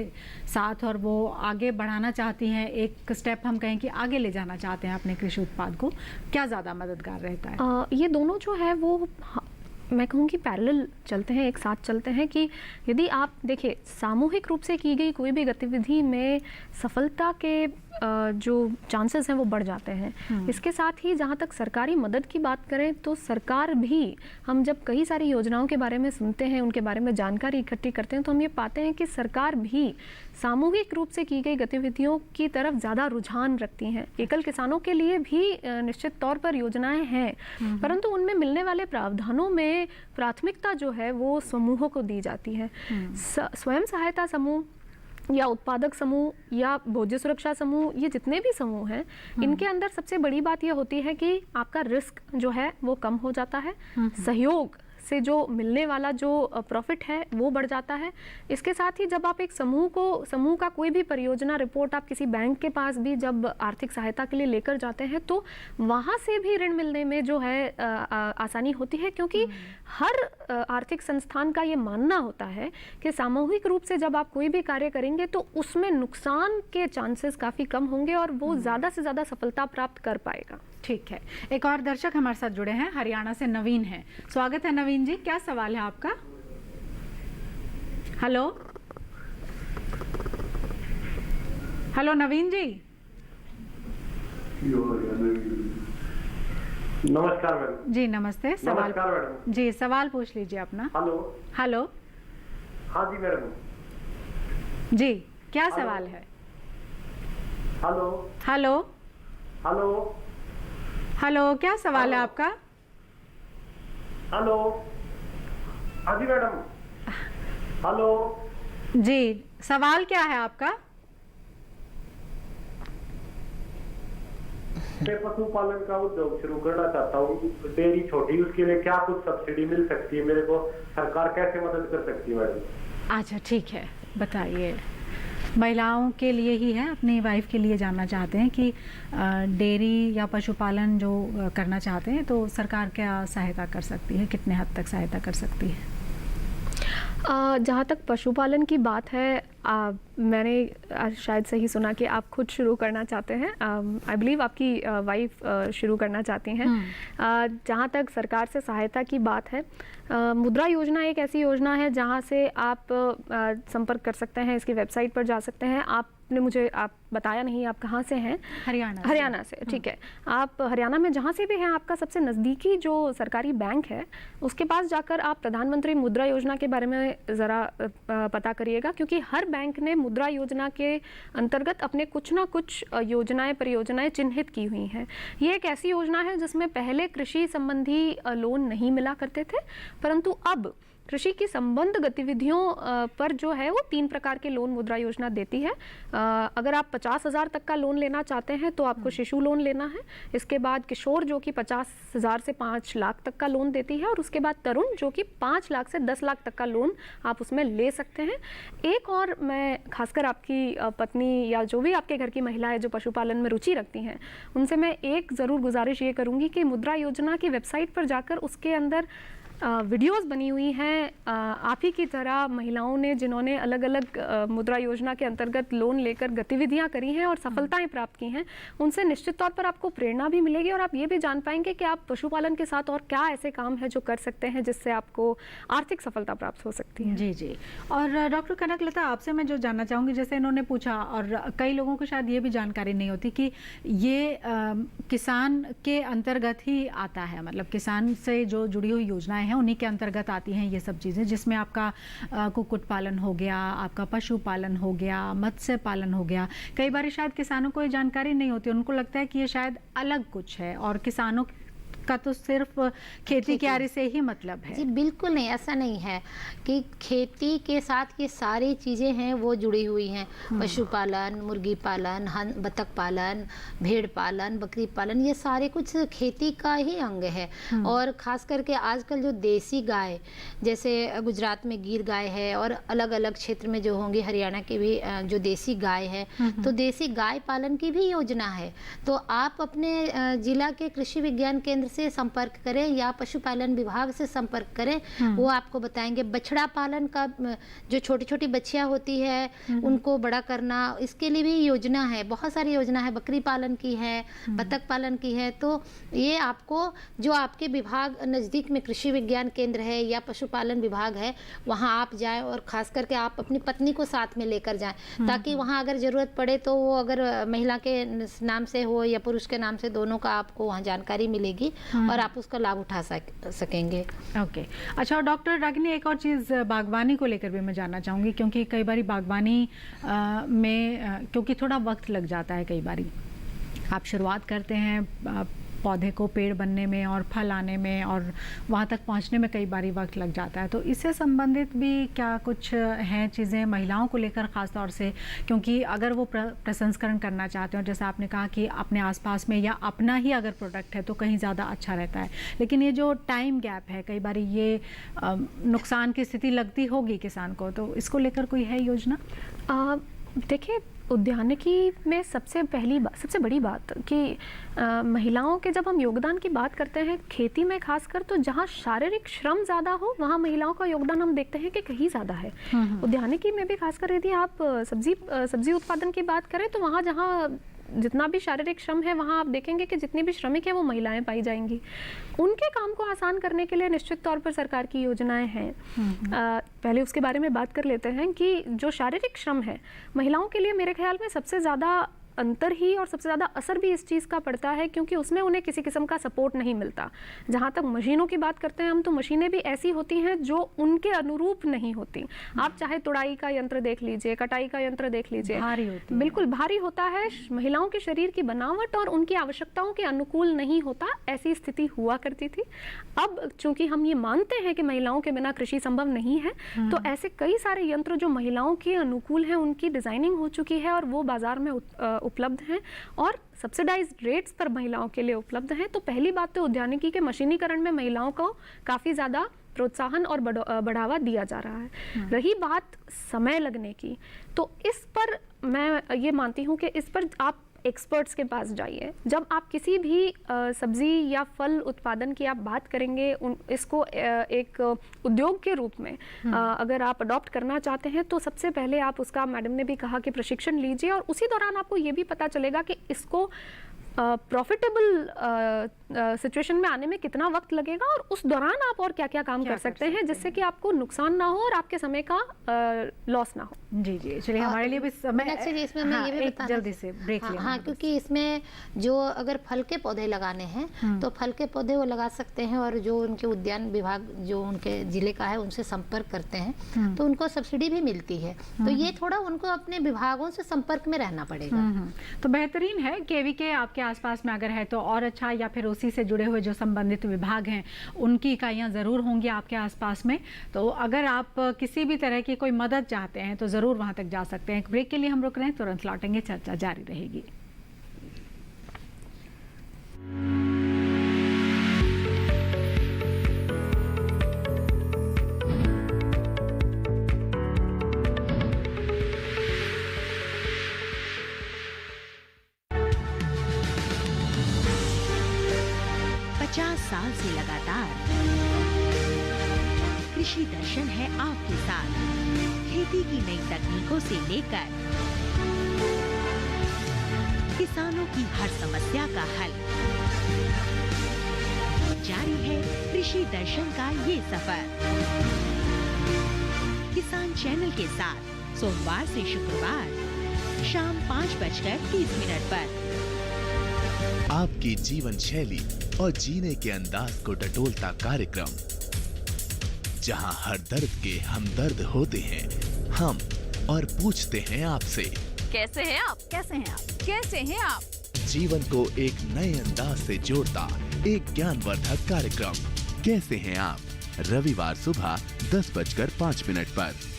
साथ और वो आगे बढ़ाना चाहती हैं, एक स्टेप हम कहें कि आगे ले जाना चाहते हैं अपने कृषि उत्पाद को, क्या ज़्यादा मददगार रहता है? ये दोनों जो है वो मैं कहूँगी पैरेलल चलते हैं, एक साथ चलते हैं। कि यदि आप देखिए, सामूहिक रूप से की गई कोई भी गतिविधि में सफलता के जो चांसेस हैं वो बढ़ जाते हैं। इसके साथ ही जहाँ तक सरकारी मदद की बात करें तो सरकार भी, हम जब कई सारी योजनाओं के बारे में सुनते हैं, उनके बारे में जानकारी इकट्ठी करते हैं, तो हम ये पाते हैं कि सरकार भी सामूहिक रूप से की गई गतिविधियों की तरफ ज़्यादा रुझान रखती हैं। एकल किसानों के लिए भी निश्चित तौर पर योजनाएं हैं, परंतु उनमें मिलने वाले प्रावधानों में प्राथमिकता जो है वो समूहों को दी जाती है। स्वयं सहायता समूह या उत्पादक समूह या भोज्य सुरक्षा समूह, ये जितने भी समूह हैं, इनके अंदर सबसे बड़ी बात यह होती है कि आपका रिस्क जो है वो कम हो जाता है, सहयोग से जो मिलने वाला जो प्रॉफिट है वो बढ़ जाता है। इसके साथ ही जब आप एक समूह का कोई भी परियोजना रिपोर्ट आप किसी बैंक के पास भी जब आर्थिक सहायता के लिए लेकर जाते हैं तो वहाँ से भी ऋण मिलने में जो है आसानी होती है, क्योंकि हर आर्थिक संस्थान का ये मानना होता है कि सामूहिक रूप से जब आप कोई भी कार्य करेंगे तो उसमें नुकसान के चांसेस काफ़ी कम होंगे और वो ज़्यादा से ज़्यादा सफलता प्राप्त कर पाएगा। ठीक है, एक और दर्शक हमारे साथ जुड़े हैं, हरियाणा से नवीन हैं। स्वागत है नवीन जी, क्या सवाल है आपका? हेलो हेलो नवीन जी। नमस्कार मैडम। जी नमस्ते। सवाल नमस्कार मैडम। जी सवाल पूछ लीजिए अपना। हेलो। हेलो हाँ जी मैडम। जी क्या हेलो। सवाल है? हेलो। Hello hello. हेलो क्या सवाल है हेलो। आपका? हेलो। हाँ जी मैडम। हेलो। जी सवाल क्या है आपका? मैं पशुपालन का उद्योग शुरू करना चाहता हूँ, डेयरी छोटी, उसके लिए क्या कुछ सब्सिडी मिल सकती है मेरे को? सरकार कैसे मदद कर सकती है मैडम? अच्छा ठीक है, बताइए। महिलाओं के लिए ही है, अपनी वाइफ के लिए जानना चाहते हैं कि डेयरी या पशुपालन जो करना चाहते हैं तो सरकार क्या सहायता कर सकती है, कितने हद तक सहायता कर सकती है? जहाँ तक पशुपालन की बात है, मैंने शायद सही सुना कि आप खुद शुरू करना चाहते हैं। आई बिलीव आपकी वाइफ शुरू करना चाहती हैं। जहाँ तक सरकार से सहायता की बात है, मुद्रा योजना एक ऐसी योजना है जहाँ से आप संपर्क कर सकते हैं। इसकी वेबसाइट पर जा सकते हैं। आपने मुझे आप बताया नहीं आप कहाँ से हैं? हरियाणा से। ठीक है, आप हरियाणा में जहाँ से भी हैं, आपका सबसे नज़दीकी जो सरकारी बैंक है उसके पास जाकर आप प्रधानमंत्री मुद्रा योजना के बारे में ज़रा पता करिएगा, क्योंकि हर बैंक ने मुद्रा योजना के अंतर्गत अपने कुछ ना कुछ योजनाएं परियोजनाएं चिन्हित की हुई हैं। ये एक ऐसी योजना है जिसमें पहले कृषि संबंधी लोन नहीं मिला करते थे, परंतु अब कृषि की संबंध गतिविधियों पर जो है वो 3 प्रकार के लोन मुद्रा योजना देती है। अगर आप 50,000 तक का लोन लेना चाहते हैं तो आपको शिशु लोन लेना है। इसके बाद किशोर जो कि 50,000 से 5 लाख तक का लोन देती है, और उसके बाद तरुण जो कि 5 लाख से 10 लाख तक का लोन आप उसमें ले सकते हैं। एक और मैं खासकर आपकी पत्नी या जो भी आपके घर की महिला है जो पशुपालन में रुचि रखती हैं, उनसे मैं एक ज़रूर गुजारिश ये करूँगी कि मुद्रा योजना की वेबसाइट पर जाकर उसके अंदर वीडियोस बनी हुई हैं आप ही की तरह महिलाओं ने जिन्होंने अलग अलग मुद्रा योजना के अंतर्गत लोन लेकर गतिविधियां करी हैं और सफलताएं प्राप्त की हैं। उनसे निश्चित तौर पर आपको प्रेरणा भी मिलेगी और आप ये भी जान पाएंगे कि आप पशुपालन के साथ और क्या ऐसे काम है जो कर सकते हैं जिससे आपको आर्थिक सफलता प्राप्त हो सकती है। जी जी। और डॉक्टर कनकलता, आपसे मैं जो जानना चाहूँगी, जैसे इन्होंने पूछा और कई लोगों को शायद ये भी जानकारी नहीं होती कि ये किसान के अंतर्गत ही आता है, मतलब किसान से जो जुड़ी हुई योजनाएं हैं उन्हीं के अंतर्गत आती हैं ये सब चीज़ें, जिसमें आपका कुक्कुट पालन हो गया, आपका पशुपालन हो गया, मत्स्य पालन हो गया। कई बार शायद किसानों को ये जानकारी नहीं होती, उनको लगता है कि ये शायद अलग कुछ है और किसानों का तो सिर्फ खेती कियारी से ही मतलब है। जी बिल्कुल नहीं, ऐसा नहीं है कि खेती के साथ ये सारी चीज़ें हैं वो जुड़ी हुई हैं। पशुपालन, मुर्गी पालन, बतख पालन, भेड़ पालन, बकरी पालन, ये सारे कुछ खेती का ही अंग है। और ख़ास करके आजकल जो देसी गाय, जैसे गुजरात में गिर गाय है और अलग अलग क्षेत्र में जो होंगी, हरियाणा की भी जो देसी गाय है, तो देसी गाय पालन की भी योजना है। तो आप अपने जिला के कृषि विज्ञान केंद्र से संपर्क करें या पशुपालन विभाग से संपर्क करें, वो आपको बताएंगे। बछड़ा पालन का जो छोटी छोटी बच्चियां होती है उनको बड़ा करना, इसके लिए भी योजना है, बहुत सारी योजना है। बकरी पालन की है, बतख पालन की है। तो ये आपको जो आपके विभाग नज़दीक में कृषि विज्ञान केंद्र है या पशुपालन विभाग है, वहाँ आप जाएं और ख़ास करके आप अपनी पत्नी को साथ में लेकर जाएं, ताकि वहाँ अगर ज़रूरत पड़े तो वो अगर महिला के नाम से हो या पुरुष के नाम से, दोनों का आपको वहाँ जानकारी मिलेगी और आप उसका लाभ उठा सकेंगे। ओके। अच्छा डॉक्टर रागिनी, एक और चीज़ बागवानी को लेकर भी मैं जानना चाहूँगी, क्योंकि कई बारी बागवानी में क्योंकि थोड़ा वक्त लग जाता है, कई बारी आप शुरुआत करते हैं पौधे को पेड़ बनने में और फल आने में और वहाँ तक पहुँचने में कई बारी वक्त लग जाता है। तो इससे संबंधित भी क्या कुछ हैं चीज़ें महिलाओं को लेकर ख़ास तौर से, क्योंकि अगर वो प्रसंस्करण करना चाहते हैं, जैसे आपने कहा कि अपने आसपास में या अपना ही अगर प्रोडक्ट है तो कहीं ज़्यादा अच्छा रहता है, लेकिन ये जो टाइम गैप है, कई बारी ये नुकसान की स्थिति लगती होगी किसान को, तो इसको लेकर कोई है योजना? देखिए, उद्यानिकी में सबसे बड़ी बात कि महिलाओं के जब हम योगदान की बात करते हैं खेती में खासकर, तो जहाँ शारीरिक श्रम ज़्यादा हो वहाँ महिलाओं का योगदान हम देखते हैं कि कहीं ज़्यादा है। उद्यानिकी में भी खासकर यदि आप सब्जी उत्पादन की बात करें तो वहाँ जहाँ जितना भी शारीरिक श्रम है वहाँ आप देखेंगे कि जितनी भी श्रमिक है वो महिलाएं पाई जाएंगी। उनके काम को आसान करने के लिए निश्चित तौर पर सरकार की योजनाएं हैं। पहले उसके बारे में बात कर लेते हैं कि जो शारीरिक श्रम है महिलाओं के लिए मेरे ख्याल में सबसे ज़्यादा अंतर ही और सबसे ज़्यादा असर भी इस चीज़ का पड़ता है क्योंकि उसमें उन्हें किसी किस्म का सपोर्ट नहीं मिलता। जहाँ तक मशीनों की बात करते हैं हम, तो मशीनें भी ऐसी होती हैं जो उनके अनुरूप नहीं होती। आप चाहे तुड़ाई का यंत्र देख लीजिए, कटाई का यंत्र देख लीजिए, भारी होती है। बिल्कुल भारी होता है। महिलाओं के शरीर की बनावट और उनकी आवश्यकताओं के अनुकूल नहीं होता, ऐसी स्थिति हुआ करती थी। अब चूंकि हम ये मानते हैं कि महिलाओं के बिना कृषि संभव नहीं है, तो ऐसे कई सारे यंत्र जो महिलाओं के अनुकूल हैं उनकी डिजाइनिंग हो चुकी है और वो बाजार में उपलब्ध हैं और सब्सिडाइज्ड रेट्स पर महिलाओं के लिए उपलब्ध हैं। तो पहली बात तो उद्यानिकी के मशीनीकरण में महिलाओं को काफ़ी ज़्यादा प्रोत्साहन और बढ़ावा दिया जा रहा है। रही बात समय लगने की, तो इस पर मैं ये मानती हूँ कि इस पर आप एक्सपर्ट्स के पास जाइए। जब आप किसी भी सब्जी या फल उत्पादन की आप बात करेंगे, इसको एक उद्योग के रूप में अगर आप अडॉप्ट करना चाहते हैं तो सबसे पहले आप उसका, मैडम ने भी कहा कि प्रशिक्षण लीजिए और उसी दौरान आपको ये भी पता चलेगा कि इसको प्रॉफिटेबल सिचुएशन में आने में कितना वक्त लगेगा और उस दौरान आप और क्या क्या काम कर सकते हैं जिससे कि आपको नुकसान ना हो और आपके समय का लॉस ना हो। जी जी, चलिए हमारे लिए भी समय इसमें मैं ये भी एक जल्दी से ब्रेक लेना। हाँ, क्योंकि इसमें जो अगर फल के पौधे लगाने हैं तो फल के पौधे वो लगा सकते हैं और जो उनके उद्यान विभाग जो उनके जिले का है उनसे संपर्क करते हैं तो उनको सब्सिडी भी मिलती है। तो ये थोड़ा उनको अपने विभागों से संपर्क में रहना पड़ेगा। तो बेहतरीन है केवीके आपके आसपास में अगर है तो और अच्छा, या फिर उसी से जुड़े हुए जो संबंधित विभाग हैं उनकी इकाइयां ज़रूर होंगी आपके आसपास में। तो अगर आप किसी भी तरह की कोई मदद चाहते हैं तो ज़रूर वहां तक जा सकते हैं। एक ब्रेक के लिए हम रुक रहे हैं, तुरंत लौटेंगे, चर्चा जारी रहेगी। साल से लगातार कृषि दर्शन है आपके साथ। खेती की नई तकनीकों से लेकर किसानों की हर समस्या का हल, जारी है कृषि दर्शन का ये सफर। किसान चैनल के साथ सोमवार से शुक्रवार शाम 5:30 पर आपकी जीवन शैली और जीने के अंदाज को टटोलता कार्यक्रम, जहां हर दर्द के हमदर्द होते हैं हम और पूछते हैं आपसे, कैसे हैं आप? कैसे हैं आप? कैसे हैं आप? जीवन को एक नए अंदाज से जोड़ता एक ज्ञानवर्धक कार्यक्रम, कैसे हैं आप? रविवार सुबह 10:05 पर।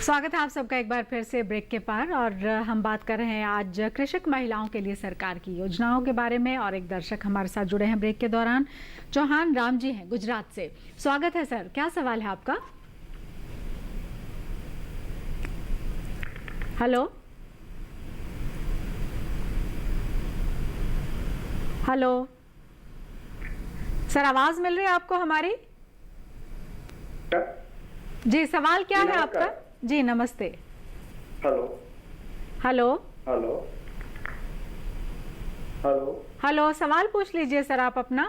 स्वागत है आप सबका एक बार फिर से ब्रेक के पार। और हम बात कर रहे हैं आज कृषक महिलाओं के लिए सरकार की योजनाओं के बारे में। और एक दर्शक हमारे साथ जुड़े हैं ब्रेक के दौरान, चौहान राम जी हैं गुजरात से। स्वागत है सर, क्या सवाल है आपका? हेलो हेलो सर, आवाज मिल रही है आपको हमारी? जी, सवाल क्या है आपका? जी नमस्ते। Hello hello hello hello hello, सवाल पूछ लीजिए सर आप अपना।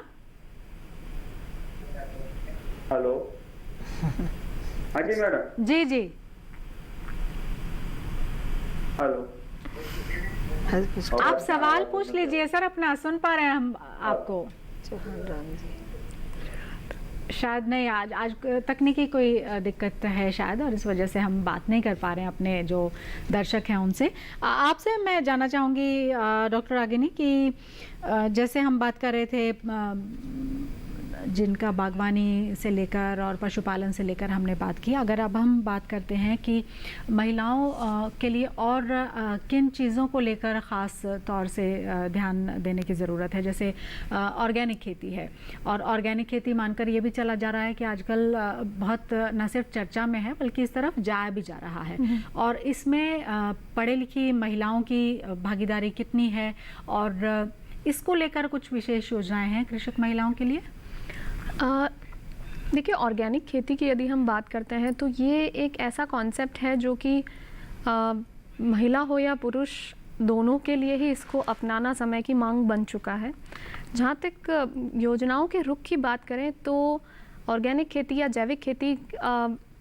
हेलो हाँ जी मैडम। जी जी हेलो, आप सवाल पूछ लीजिए सर अपना, सुन पा रहे हैं हम आपको। शायद नहीं, आज तकनीकी कोई दिक्कत है शायद, और इस वजह से हम बात नहीं कर पा रहे हैं अपने जो दर्शक हैं उनसे। आपसे मैं जानना चाहूँगी डॉक्टर रागिनी कि जैसे हम बात कर रहे थे जिनका बागवानी से लेकर और पशुपालन से लेकर हमने बात की, अगर अब हम बात करते हैं कि महिलाओं के लिए और किन चीज़ों को लेकर ख़ास तौर से ध्यान देने की ज़रूरत है। जैसे ऑर्गेनिक खेती है, और ऑर्गेनिक खेती मानकर ये भी चला जा रहा है कि आजकल बहुत न सिर्फ चर्चा में है बल्कि इस तरफ जाया भी जा रहा है। और इसमें पढ़े लिखी महिलाओं की भागीदारी कितनी है, और इसको लेकर कुछ विशेष योजनाएं हैं कृषक महिलाओं के लिए? देखिए, ऑर्गेनिक खेती की यदि हम बात करते हैं तो ये एक ऐसा कॉन्सेप्ट है जो कि महिला हो या पुरुष दोनों के लिए ही इसको अपनाना समय की मांग बन चुका है। जहाँ तक योजनाओं के रुख की बात करें तो ऑर्गेनिक खेती या जैविक खेती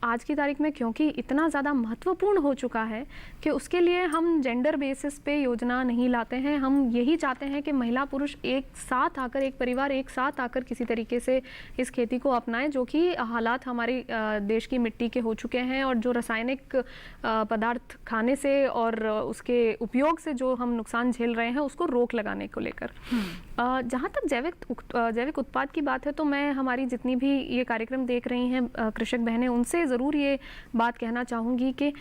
आज की तारीख में क्योंकि इतना ज़्यादा महत्वपूर्ण हो चुका है कि उसके लिए हम जेंडर बेसिस पे योजना नहीं लाते हैं। हम यही चाहते हैं कि महिला पुरुष एक साथ आकर, एक परिवार एक साथ आकर किसी तरीके से इस खेती को अपनाएं, जो कि हालात हमारे देश की मिट्टी के हो चुके हैं और जो रासायनिक पदार्थ खाने से और उसके उपयोग से जो हम नुकसान झेल रहे हैं उसको रोक लगाने को लेकर। जहाँ तक जैविक उत्पाद की बात है तो मैं हमारी जितनी भी ये कार्यक्रम देख रही हैं कृषक बहनें, उनसे ज़रूर ये बात कहना चाहूँगी कि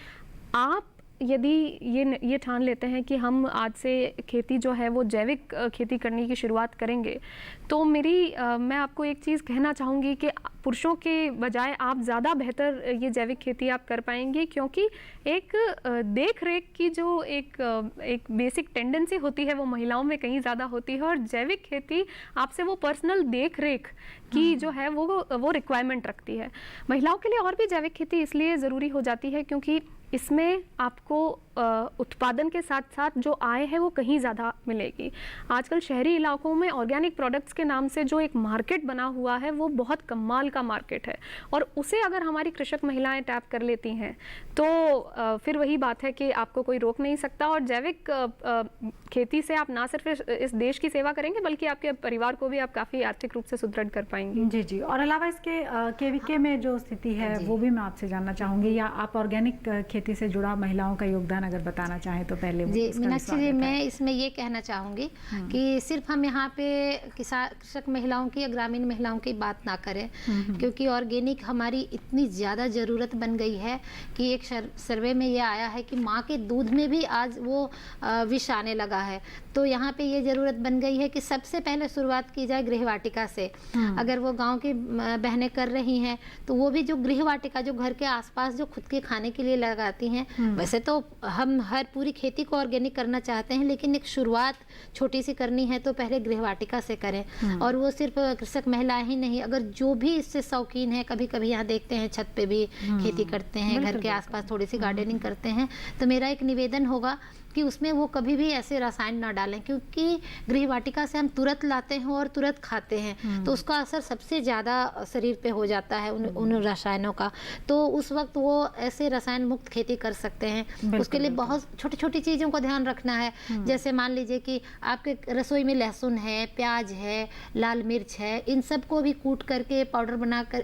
आप यदि ये ठान लेते हैं कि हम आज से खेती जो है वो जैविक खेती करने की शुरुआत करेंगे, तो मैं आपको एक चीज़ कहना चाहूँगी कि पुरुषों के बजाय आप ज़्यादा बेहतर ये जैविक खेती आप कर पाएंगे, क्योंकि एक देख रेख की जो एक बेसिक टेंडेंसी होती है वो महिलाओं में कहीं ज़्यादा होती है, और जैविक खेती आपसे वो पर्सनल देख रेख की जो है वो रिक्वायरमेंट रखती है। महिलाओं के लिए और भी जैविक खेती इसलिए ज़रूरी हो जाती है क्योंकि इसमें आपको उत्पादन के साथ साथ जो आय है वो कहीं ज़्यादा मिलेगी। आजकल शहरी इलाकों में ऑर्गेनिक प्रोडक्ट्स के नाम से जो एक मार्केट बना हुआ है वो बहुत कमाल का मार्केट है, और उसे अगर हमारी कृषक महिलाएं टैप कर लेती हैं तो फिर वही बात है कि आपको कोई रोक नहीं सकता। और जैविक खेती से आप ना सिर्फ इस देश की सेवा करेंगे बल्कि आपके परिवार को भी आप काफ़ी आर्थिक रूप से सुदृढ़ कर पाएंगे। जी जी। और अलावा इसके केवीके में जो स्थिति है वो भी मैं आपसे जानना चाहूँगी, या आप ऑर्गेनिक खेती से जुड़ा महिलाओं का योगदान अगर बताना चाहें तो पहले। जी मीनाक्षी जी, मैं इसमें ये कहना चाहूँगी कि सिर्फ हम यहाँ पे कृषक महिलाओं की या ग्रामीण महिलाओं की बात ना करें, क्योंकि ऑर्गेनिक हमारी इतनी ज़्यादा ज़रूरत बन गई है कि एक सर्वे में ये आया है कि माँ के दूध में भी आज वो विष आने लगा है। तो यहाँ पे ये ज़रूरत बन गई है कि सबसे पहले शुरुआत की जाए गृहवाटिका से। अगर वो गाँव की बहनें कर रही हैं तो वो भी जो गृहवाटिका जो घर के आसपास जो खुद के खाने के लिए लगाती हैं, वैसे तो हम हर पूरी खेती को ऑर्गेनिक करना चाहते हैं, लेकिन एक शुरुआत छोटी सी करनी है तो पहले गृहवाटिका से करें। और वो सिर्फ कृषक महिलाएं ही नहीं, अगर जो भी इससे शौकीन है, कभी कभी यहाँ देखते हैं छत पे भी खेती करते हैं, घर के आसपास थोड़ी सी गार्डनिंग करते हैं, तो मेरा एक निवेदन होगा कि उसमें वो कभी भी ऐसे रसायन ना डालें, क्योंकि गृहवाटिका से हम तुरंत लाते हैं और तुरंत खाते हैं, तो उसका असर सबसे ज़्यादा शरीर पे हो जाता है उन रसायनों का। तो उस वक्त वो ऐसे रसायन मुक्त खेती कर सकते हैं। उसके लिए बहुत छोटी छोटी चीज़ों को ध्यान रखना है। जैसे मान लीजिए कि आपके रसोई में लहसुन है, प्याज है, लाल मिर्च है, इन सब को भी कूट करके पाउडर बनाकर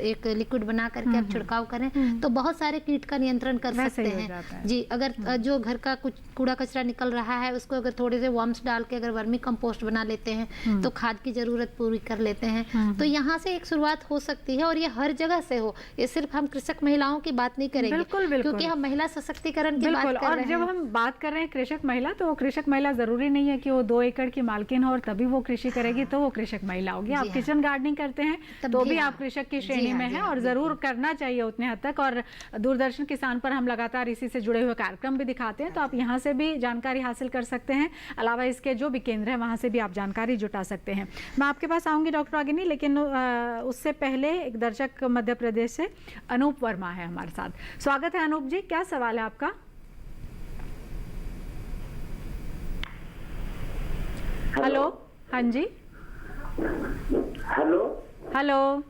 एक लिक्विड बना करके आप छिड़काव करें तो बहुत सारे कीट का नियंत्रण कर सकते हैं। जी, अगर जो घर का कुछ कूड़ा कचरा निकल रहा है उसको अगर थोड़े से वर्म्स डाल के अगर वर्मी कंपोस्ट बना लेते हैं तो खाद की जरूरत पूरी कर लेते हैं। तो यहाँ से एक शुरुआत हो सकती है, और ये हर जगह से हो। ये सिर्फ हम कृषक महिलाओं की बात नहीं करेंगे, क्योंकि हम महिला सशक्तिकरण की बात कर रहे हैं। और जब हम बात कर रहे हैं कृषक महिला, तो कृषक महिला जरूरी नहीं है कि वो 2 एकड़ की मालकिन हो और तभी वो कृषि करेगी तो वो कृषक महिला होगी। आप किचन गार्डनिंग करते हैं तो भी आप कृषक की श्रेणी में हैं, और जरूर करना चाहिए उतने हद तक। और दूरदर्शन किसान पर हम लगातार इसी से जुड़े हुए कार्यक्रम भी दिखाते हैं, तो आप यहाँ से भी जानकारी हासिल कर सकते हैं। अलावा इसके जो भी केंद्र है वहाँ से भी आप जानकारी जुटा सकते हैं। मैं आपके पास आऊँगी डॉक्टर रागिनी, लेकिन उससे पहले एक दर्शक मध्य प्रदेश से अनूप वर्मा है हमारे साथ। स्वागत है अनूप जी, क्या सवाल है आपका? हेलो। हाँ जी, हेलो हेलो।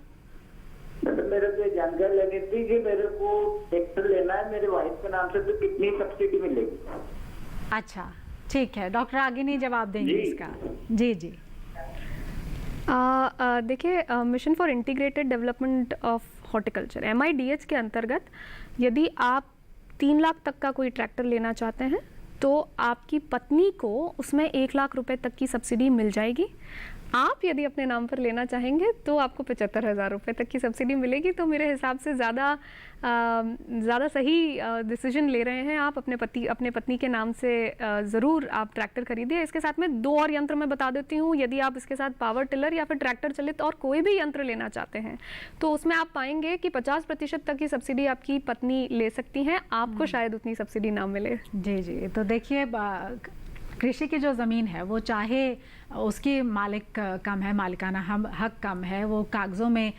मेरे को जानकारी लेनी थी कि मेरे को ट्रैक्टर लेना है मेरे वाइफ के नाम से, तो कितनी सब्सिडी मिलेगी? अच्छा, ठीक है, डॉक्टर रागिनी जवाब देंगे इसका। जी जी। देखिए, mission for integrated development of horticulture MIDH के अंतर्गत यदि आप 3 लाख तक का कोई ट्रैक्टर लेना चाहते हैं तो आपकी पत्नी को उसमें 1 लाख रुपए तक की सब्सिडी मिल जाएगी। आप यदि अपने नाम पर लेना चाहेंगे तो आपको 75,000 रुपये तक की सब्सिडी मिलेगी। तो मेरे हिसाब से ज़्यादा सही डिसीजन ले रहे हैं आप। अपने पत्नी के नाम से ज़रूर आप ट्रैक्टर खरीदिए। इसके साथ में 2 और यंत्र मैं बता देती हूँ। यदि आप इसके साथ पावर टिलर या फिर ट्रैक्टर चलित और कोई भी यंत्र लेना चाहते हैं तो उसमें आप पाएंगे कि 50% तक की सब्सिडी आपकी पत्नी ले सकती हैं। आपको शायद उतनी सब्सिडी ना मिले। जी जी। तो देखिए, कृषि की जो ज़मीन है वो चाहे उसकी मालिक कम है, मालिकाना हक कम है, वो कागज़ों में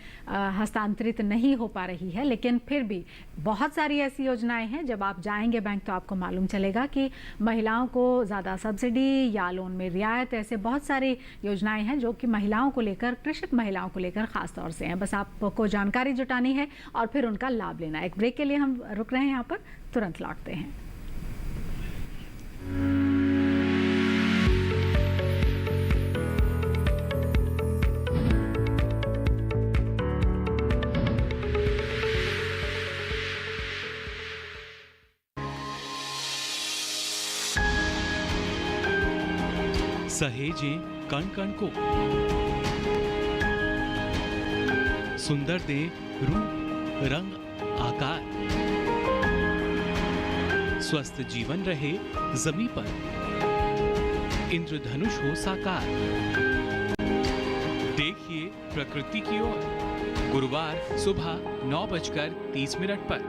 हस्तांतरित नहीं हो पा रही है, लेकिन फिर भी बहुत सारी ऐसी योजनाएं हैं, जब आप जाएंगे बैंक तो आपको मालूम चलेगा कि महिलाओं को ज़्यादा सब्सिडी या लोन में रियायत, ऐसे बहुत सारी योजनाएं हैं जो कि महिलाओं को लेकर, कृषक महिलाओं को लेकर ख़ास तौर से हैं। बस आपको जानकारी जुटानी है और फिर उनका लाभ लेना है। एक ब्रेक के लिए हम रुक रहे हैं यहाँ पर, तुरंत लौटते हैं। सहेजें कण कण को, सुंदर दे रूप रंग आकार, स्वस्थ जीवन रहे जमी पर, इंद्रधनुष हो साकार। देखिए प्रकृति की ओर, गुरुवार सुबह 9:30 पर।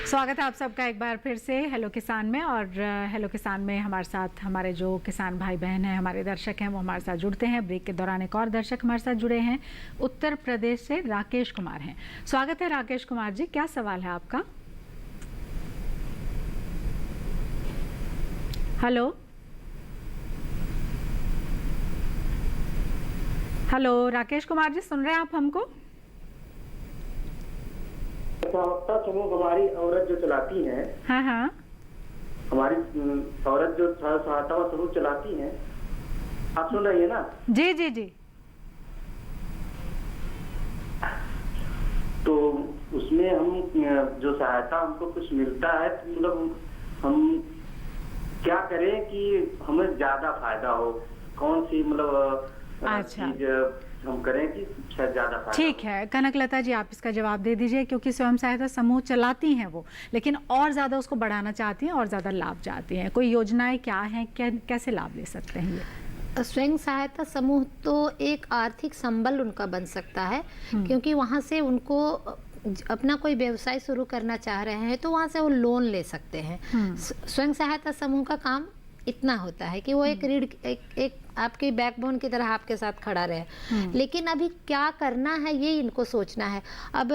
स्वागत है आप सबका एक बार फिर से हेलो किसान में। और हेलो किसान में हमारे साथ हमारे जो किसान भाई बहन हैं, हमारे दर्शक हैं, वो हमारे साथ जुड़ते हैं। ब्रेक के दौरान एक और दर्शक हमारे साथ जुड़े हैं, उत्तर प्रदेश से राकेश कुमार हैं। स्वागत है राकेश कुमार जी, क्या सवाल है आपका? हेलो हेलो राकेश कुमार जी, सुन रहे हैं आप हमको? सहायता समूह हमारी औरत जो चलाती हैं, हाँ हाँ, हमारी औरत जो सहायता समूह चलाती हैं, आप सुन रही है ना? जी जी जी। तो उसमें हम जो सहायता हमको कुछ मिलता है, तो मतलब हम क्या करें कि हमें ज्यादा फायदा हो? कौन सी मतलब चीज हम करें कि शायद ज्यादा फायदा? ठीक है कनकलता जी, आप इसका जवाब दे दीजिए, क्योंकि स्वयं सहायता समूह चलाती हैं वो, लेकिन और ज़्यादा उसको बढ़ाना चाहती हैं और ज़्यादा लाभ चाहती हैं। कोई योजनाएं क्या हैं, कैसे लाभ ले सकते हैं ये? स्वयं सहायता समूह तो एक आर्थिक संबल उनका बन सकता है, क्योंकि वहाँ से उनको अपना कोई व्यवसाय शुरू करना चाह रहे हैं तो वहाँ से वो लोन ले सकते हैं। स्वयं सहायता समूह का काम इतना होता है कि वो एक रीढ़ एक आपकी बैकबोन की तरह आपके साथ खड़ा रहे। लेकिन अभी क्या करना है ये इनको सोचना है। अब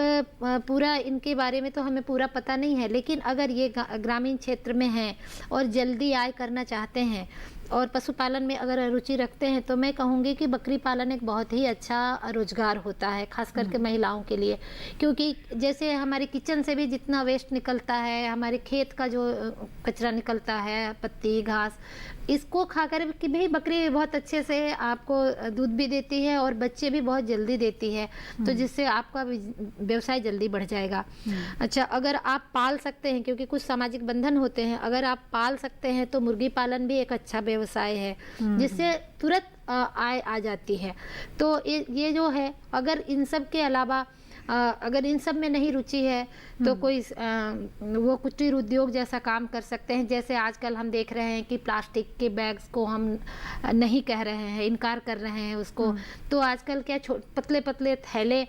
पूरा इनके बारे में तो हमें पूरा पता नहीं है, लेकिन अगर ये ग्रामीण क्षेत्र में हैं और जल्दी आय करना चाहते हैं और पशुपालन में अगर रुचि रखते हैं, तो मैं कहूँगी कि बकरी पालन एक बहुत ही अच्छा रोजगार होता है, खास करके महिलाओं के लिए। क्योंकि जैसे हमारे किचन से भी जितना वेस्ट निकलता है, हमारे खेत का जो कचरा निकलता है, पत्ती घास, इसको खाकर कि भाई बकरी बहुत अच्छे से आपको दूध भी देती है और बच्चे भी बहुत जल्दी देती है, तो जिससे आपका व्यवसाय जल्दी बढ़ जाएगा। अच्छा, अगर आप पाल सकते हैं, क्योंकि कुछ सामाजिक बंधन होते हैं, अगर आप पाल सकते हैं तो मुर्गी पालन भी एक अच्छा व्यवसाय है जिससे तुरंत आय आ जाती है। तो ये जो है, अगर इन सब के अलावा अगर इन सब में नहीं रुचि है तो कोई वो कुटीर उद्योग जैसा काम कर सकते हैं। जैसे आजकल हम देख रहे हैं कि प्लास्टिक के बैग्स को हम नहीं कह रहे हैं, इनकार कर रहे हैं उसको, तो आजकल क्या पतले पतले थैले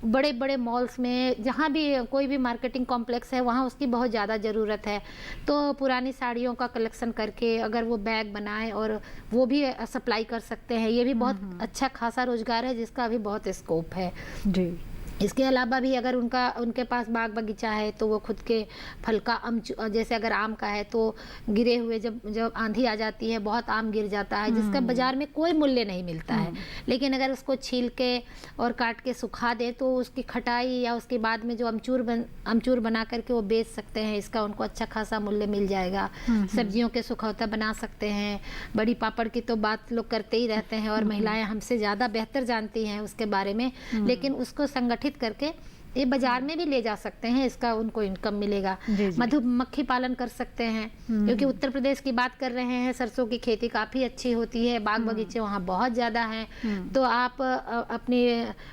बड़े बड़े मॉल्स में, जहाँ भी कोई भी मार्केटिंग कॉम्प्लेक्स है, वहाँ उसकी बहुत ज़्यादा ज़रूरत है। तो पुरानी साड़ियों का कलेक्शन करके अगर वो बैग बनाए और वो भी सप्लाई कर सकते हैं, ये भी बहुत अच्छा खासा रोजगार है जिसका अभी बहुत स्कोप है जी। इसके अलावा भी अगर उनके पास बाग बगीचा है तो वो खुद के फल का जैसे अगर आम का है तो गिरे हुए जब आंधी आ जाती है, बहुत आम गिर जाता है जिसका बाजार में कोई मूल्य नहीं मिलता है, लेकिन अगर उसको छील के और काट के सुखा दे तो उसकी खटाई या उसके बाद में जो अमचूर बना करके वो बेच सकते हैं, इसका उनको अच्छा खासा मूल्य मिल जाएगा। सब्जियों के सुखौता बना सकते हैं। बड़ी पापड़ की तो बात लोग करते ही रहते हैं और महिलाएं हमसे ज़्यादा बेहतर जानती हैं उसके बारे में, लेकिन उसको संगठित करके ये बाजार में भी ले जा सकते हैं, इसका उनको इनकम मिलेगा। मधुमक्खी पालन कर सकते हैं, क्योंकि उत्तर प्रदेश की बात कर रहे हैं, सरसों की खेती काफ़ी अच्छी होती है, बाग बगीचे वहाँ बहुत ज़्यादा हैं। तो आप अपनी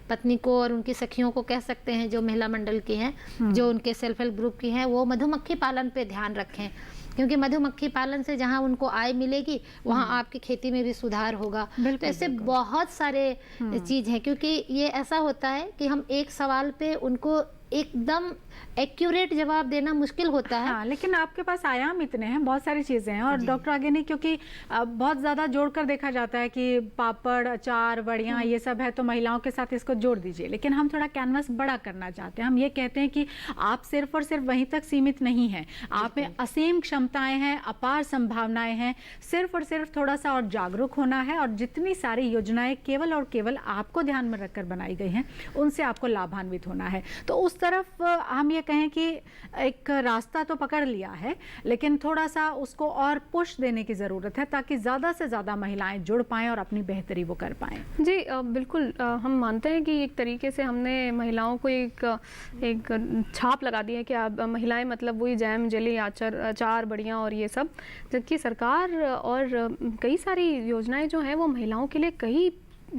पत्नी को और उनकी सखियों को कह सकते हैं, जो महिला मंडल की हैं, जो उनके सेल्फ हेल्प ग्रुप की हैं, वो मधुमक्खी पालन पे ध्यान रखें, क्योंकि मधुमक्खी पालन से जहाँ उनको आय मिलेगी वहाँ आपकी खेती में भी सुधार होगा। तो ऐसे बहुत सारे चीज़ हैं, क्योंकि ये ऐसा होता है कि हम एक सवाल पे उनको एकदम एक्यूरेट जवाब देना मुश्किल होता है। हाँ, लेकिन आपके पास आयाम इतने हैं, बहुत सारी चीज़ें हैं। और डॉक्टर रागिनी, क्योंकि बहुत ज़्यादा जोड़कर देखा जाता है कि पापड़, अचार, बड़ियाँ ये सब है, तो महिलाओं के साथ इसको जोड़ दीजिए। लेकिन हम थोड़ा कैनवस बड़ा करना चाहते हैं। हम ये कहते हैं कि आप सिर्फ और सिर्फ वहीं तक सीमित नहीं हैं, आप में असीम क्षमताएं हैं, अपार संभावनाएं हैं। सिर्फ और सिर्फ थोड़ा सा और जागरूक होना है, और जितनी सारी योजनाएं केवल और केवल आपको ध्यान में रखकर बनाई गई हैं, उनसे आपको लाभान्वित होना है। तो उस तरफ हम ये कहें कि एक रास्ता तो पकड़ लिया है, लेकिन थोड़ा सा उसको और पुश देने की ज़रूरत है, ताकि ज़्यादा से ज़्यादा महिलाएं जुड़ पाएं और अपनी बेहतरी वो कर पाएं। जी बिल्कुल, हम मानते हैं कि एक तरीके से हमने महिलाओं को एक छाप लगा दी है कि अब महिलाएं मतलब वही जैम, जेली, अचार, बड़ियाँ और ये सब, जबकि सरकार और कई सारी योजनाएं जो हैं वो महिलाओं के लिए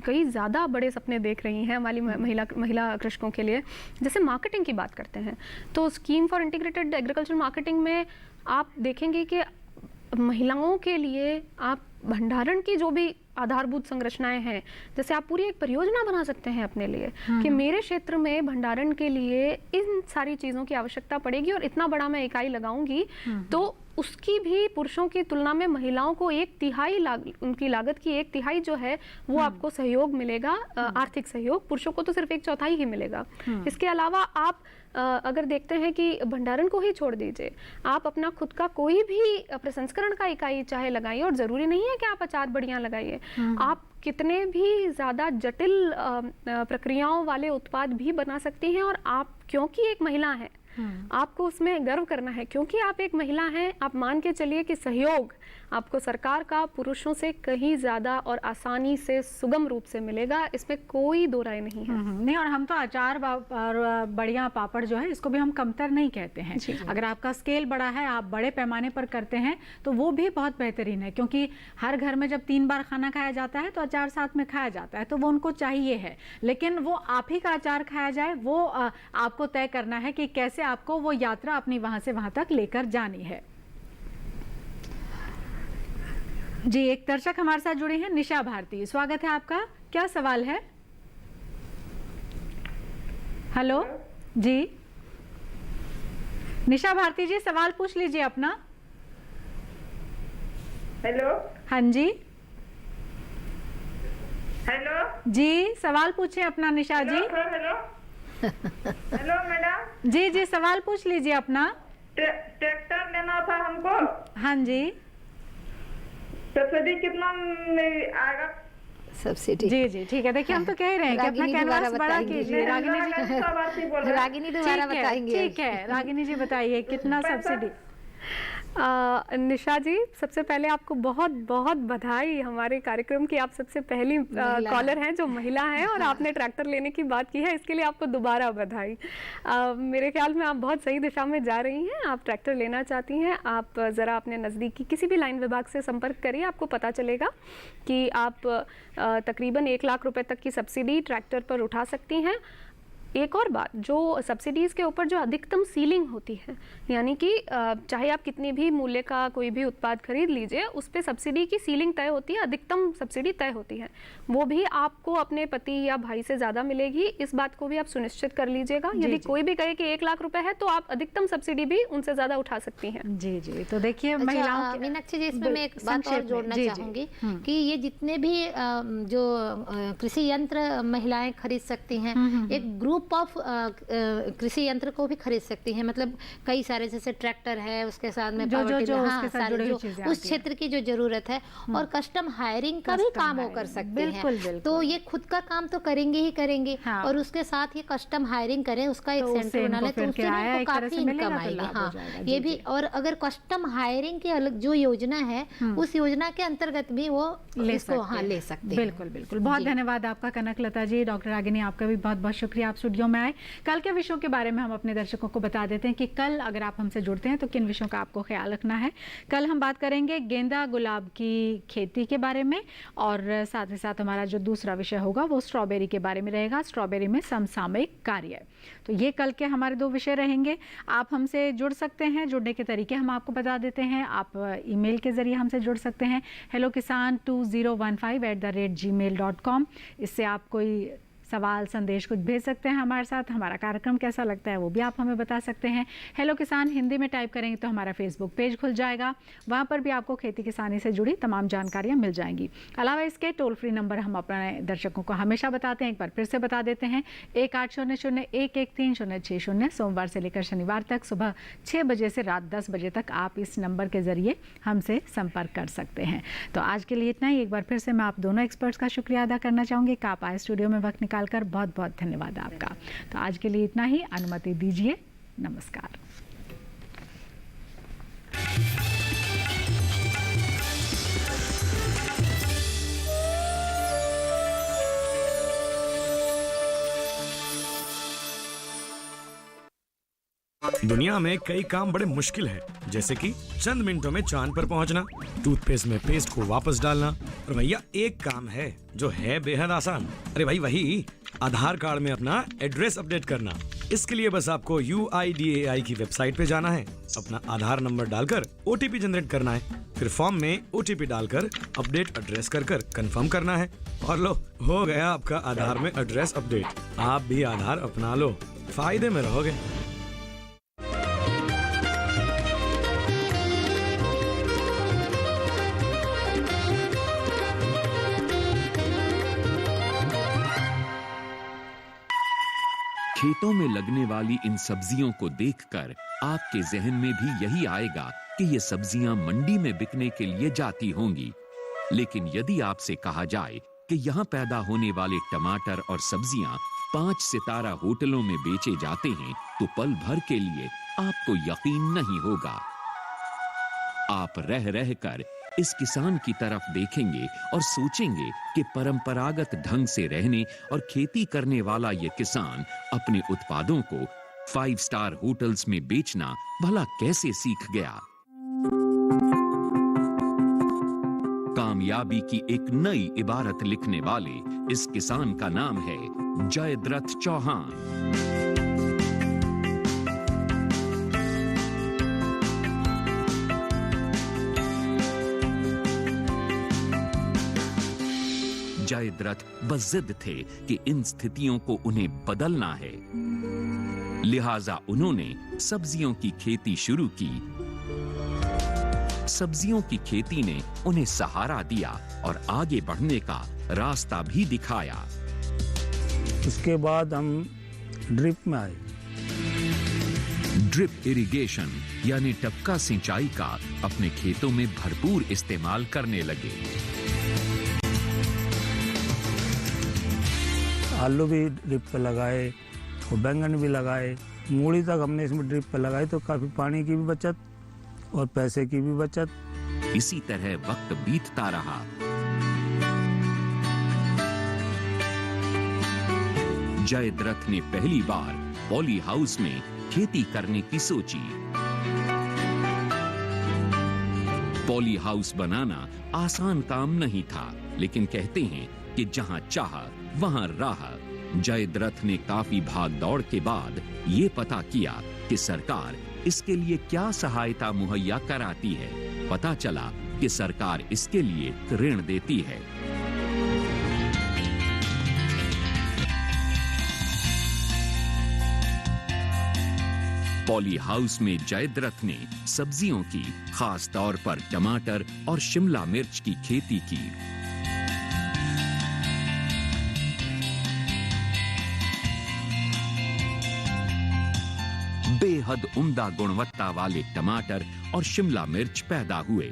कई ज़्यादा बड़े सपने देख रही हैं हमारी महिला कृषकों के लिए। जैसे मार्केटिंग की बात करते हैं, तो scheme for integrated agriculture marketing में आप देखेंगे कि महिलाओं के लिए आप भंडारण की जो भी आधारभूत संरचनाएं हैं, जैसे आप पूरी एक परियोजना बना सकते हैं अपने लिए कि मेरे क्षेत्र में भंडारण के लिए इन सारी चीज़ों की आवश्यकता पड़ेगी और इतना बड़ा मैं इकाई लगाऊंगी, तो उसकी भी पुरुषों की तुलना में महिलाओं को 1/3 उनकी लागत की 1/3 जो है वो आपको सहयोग मिलेगा, आर्थिक सहयोग। पुरुषों को तो सिर्फ 1/4 ही मिलेगा। इसके अलावा आप अगर देखते हैं कि भंडारण को ही छोड़ दीजिए, आप अपना खुद का कोई भी प्रसंस्करण का इकाई चाहे लगाइए, और ज़रूरी नहीं है कि आप अचार बड़ियाँ लगाइए, आप कितने भी ज़्यादा जटिल प्रक्रियाओं वाले उत्पाद भी बना सकती हैं। और आप क्योंकि एक महिला हैं, आपको उसमें गर्व करना है, क्योंकि आप एक महिला हैं, आप मान के चलिए कि सहयोग आपको सरकार का पुरुषों से कहीं ज़्यादा और आसानी से सुगम रूप से मिलेगा, इसमें कोई दो राय नहीं है। नहीं, और हम तो अचार और बढ़िया पापड़ जो है इसको भी हम कमतर नहीं कहते हैं। अगर आपका स्केल बड़ा है, आप बड़े पैमाने पर करते हैं, तो वो भी बहुत बेहतरीन है, क्योंकि हर घर में जब 3 बार खाना खाया जाता है तो अचार साथ में खाया जाता है, तो वो उनको चाहिए है। लेकिन वो आप ही का अचार खाया जाए, वो आपको तय करना है कि कैसे आपको वो यात्रा अपनी वहां से वहां तक लेकर जानी है। जी, एक दर्शक हमारे साथ जुड़े हैं, निशा भारती, स्वागत है आपका। क्या सवाल है? हेलो जी, निशा भारती जी, सवाल पूछ लीजिए अपना। हेलो। हाँ जी, हेलो जी, सवाल पूछिए अपना Nisha ji. Hello hello madam. जी जी, सवाल पूछ लीजिए अपना। ट्रैक्टर लेना था हमको। हाँ जी, सब्सिडी कितना आएगा? सब्सिडी? जी जी, ठीक है। देखिए, हम तो कह ही रहे हैं कि अपना कैनवास बड़ा कीजिए। रागिनी जी, रागिनी दोबारा बताएंगे। ठीक है, रागिनी जी बताइए कितना सब्सिडी? निशा जी, सबसे पहले आपको बहुत बहुत बधाई हमारे कार्यक्रम की। आप सबसे पहली कॉलर हैं जो महिला हैं और आपने ट्रैक्टर लेने की बात की है, इसके लिए आपको दोबारा बधाई। मेरे ख्याल में आप बहुत सही दिशा में जा रही हैं। आप ट्रैक्टर लेना चाहती हैं, आप ज़रा अपने नज़दीकी किसी भी लाइन विभाग से संपर्क करिए, आपको पता चलेगा कि आप तकरीबन 1 लाख रुपए तक की सब्सिडी ट्रैक्टर पर उठा सकती हैं। एक और बात, जो सब्सिडीज़ के ऊपर जो अधिकतम सीलिंग होती है, यानी कि चाहे आप कितनी भी मूल्य का कोई भी उत्पाद खरीद लीजिए, उस पे सब्सिडी की सीलिंग तय होती है, अधिकतम सब्सिडी तय होती है। वो भी आपको अपने पति या भाई से ज़्यादा मिलेगी, इस बात को भी आप सुनिश्चित कर लीजिएगा। यदि कोई भी कहे कि 1 लाख रुपए है, तो आप अधिकतम सब्सिडी भी उनसे ज़्यादा उठा सकती हैं। जी जी, तो देखिए महिलाओं, मीनाक्षी जी, इसमें मैं एक बात और जोड़ना चाहूँगी कि ये जितने भी जो कृषि यंत्र महिलाएं खरीद सकती हैं, एक ग्रुप ऑफ कृषि यंत्र को भी खरीद सकती हैं। मतलब कई सारे, जैसे ट्रैक्टर है, उसके साथ में जो सारे जो उस क्षेत्र की जो जरूरत है, और कस्टम हायरिंग का भी काम वो कर सकते हैं। तो ये खुद का काम तो करेंगे ही करेंगे, और उसके साथ ये कस्टम हायरिंग करें, उसका एक सेंटर बना ले, तो उससे उनको काफी इनकम आएगी। हाँ, ये भी। और अगर कस्टम हायरिंग की अलग जो योजना है, उस योजना के अंतर्गत भी वो इसको ले सकते हैं। बिल्कुल बिल्कुल। बहुत धन्यवाद आपका कनकलता जी। डॉक्टर रागिनी, आपका भी बहुत बहुत शुक्रिया। आप स्टूडियो में आए। कल के विषयों के बारे में हम अपने दर्शकों को बता देते हैं कि कल अगर आप हमसे जुड़ते हैं तो किन विषयों का आपको ख्याल रखना है। कल हम बात करेंगे गेंदा गुलाब की खेती के बारे में, और साथ ही साथ हमारा जो दूसरा विषय होगा वो स्ट्रॉबेरी के बारे में रहेगा, स्ट्रॉबेरी में समसामयिक कार्य। तो ये कल के हमारे 2 विषय रहेंगे। आप हमसे जुड़ सकते हैं, जुड़ने के तरीके हम आपको बता देते हैं। आप ईमेल के ज़रिए हमसे जुड़ सकते हैं hellokisan2015@gmail.com। इससे आप कोई सवाल संदेश कुछ भेज सकते हैं हमारे साथ। हमारा कार्यक्रम कैसा लगता है वो भी आप हमें बता सकते हैं। हेलो किसान हिंदी में टाइप करेंगे तो हमारा फेसबुक पेज खुल जाएगा, वहाँ पर भी आपको खेती किसानी से जुड़ी तमाम जानकारियाँ मिल जाएंगी। अलावा इसके टोल फ्री नंबर हम अपने दर्शकों को हमेशा बताते हैं, एक बार फिर से बता देते हैं 1800-113-060। सोमवार से लेकर शनिवार तक सुबह 6 बजे से रात 10 बजे तक आप इस नंबर के ज़रिए हमसे संपर्क कर सकते हैं। तो आज के लिए इतना ही। एक बार फिर से मैं आप दोनों एक्सपर्ट्स का शुक्रिया अदा करना चाहूँगी कि आप आए स्टूडियो में वक्त कर। बहुत बहुत धन्यवाद आपका। तो आज के लिए इतना ही, अनुमति दीजिए, नमस्कार। दुनिया में कई काम बड़े मुश्किल हैं, जैसे कि चंद मिनटों में चांद पर पहुंचना, टूथपेस्ट में पेस्ट को वापस डालना। और भैया एक काम है जो है बेहद आसान। अरे भाई वही आधार कार्ड में अपना एड्रेस अपडेट करना। इसके लिए बस आपको UIDAI की वेबसाइट पे जाना है, अपना आधार नंबर डालकर OTP जनरेट करना है, फिर फॉर्म में OTP डालकर अपडेट एड्रेस कर कंफर्म करना है, और लो हो गया आपका आधार में एड्रेस अपडेट। आप भी आधार अपना लो, फायदे में रहोगे। खेतों में लगने वाली इन सब्जियों को देखकर आपके जहन में भी यही आएगा कि ये सब्जियां मंडी में बिकने के लिए जाती होंगी। लेकिन यदि आपसे कहा जाए कि यहाँ पैदा होने वाले टमाटर और सब्जियां 5 सितारा होटलों में बेचे जाते हैं, तो पल भर के लिए आपको यकीन नहीं होगा। आप रह रहकर इस किसान की तरफ देखेंगे और सोचेंगे कि परंपरागत ढंग से रहने और खेती करने वाला ये किसान अपने उत्पादों को 5 स्टार होटल्स में बेचना भला कैसे सीख गया। कामयाबी की एक नई इबारत लिखने वाले इस किसान का नाम है जयद्रथ चौहान। जयद्रथ बज़िद थे कि इन स्थितियों को उन्हें बदलना है। लिहाजा उन्होंने सब्जियों की खेती शुरू की। सब्जियों की खेती ने उन्हें सहारा दिया और आगे बढ़ने का रास्ता भी दिखाया। उसके बाद हम ड्रिप में आए। ड्रिप इरिगेशन यानी टपका सिंचाई का अपने खेतों में भरपूर इस्तेमाल करने लगे। आलू भी ड्रिप पे लगाए और बैंगन भी लगाए, मूली तक हमने इसमें ड्रिप पे लगाई, तो काफी पानी की भी बचत और पैसे की भी बचत। इसी तरह वक्त बीतता रहा। जयद्रथ ने पहली बार पॉली हाउस में खेती करने की सोची। पॉली हाउस बनाना आसान काम नहीं था, लेकिन कहते हैं कि जहां चाह वहां राह। जयद्रथ ने काफी भाग दौड़ के बाद ये पता किया कि सरकार इसके लिए क्या सहायता मुहैया कराती है। पता चला कि सरकार इसके लिए ऋण देती है। पॉली हाउस में जयद्रथ ने सब्जियों की, खास तौर पर टमाटर और शिमला मिर्च की खेती की। बेहद उम्दा गुणवत्ता वाले टमाटर और शिमला मिर्च पैदा हुए।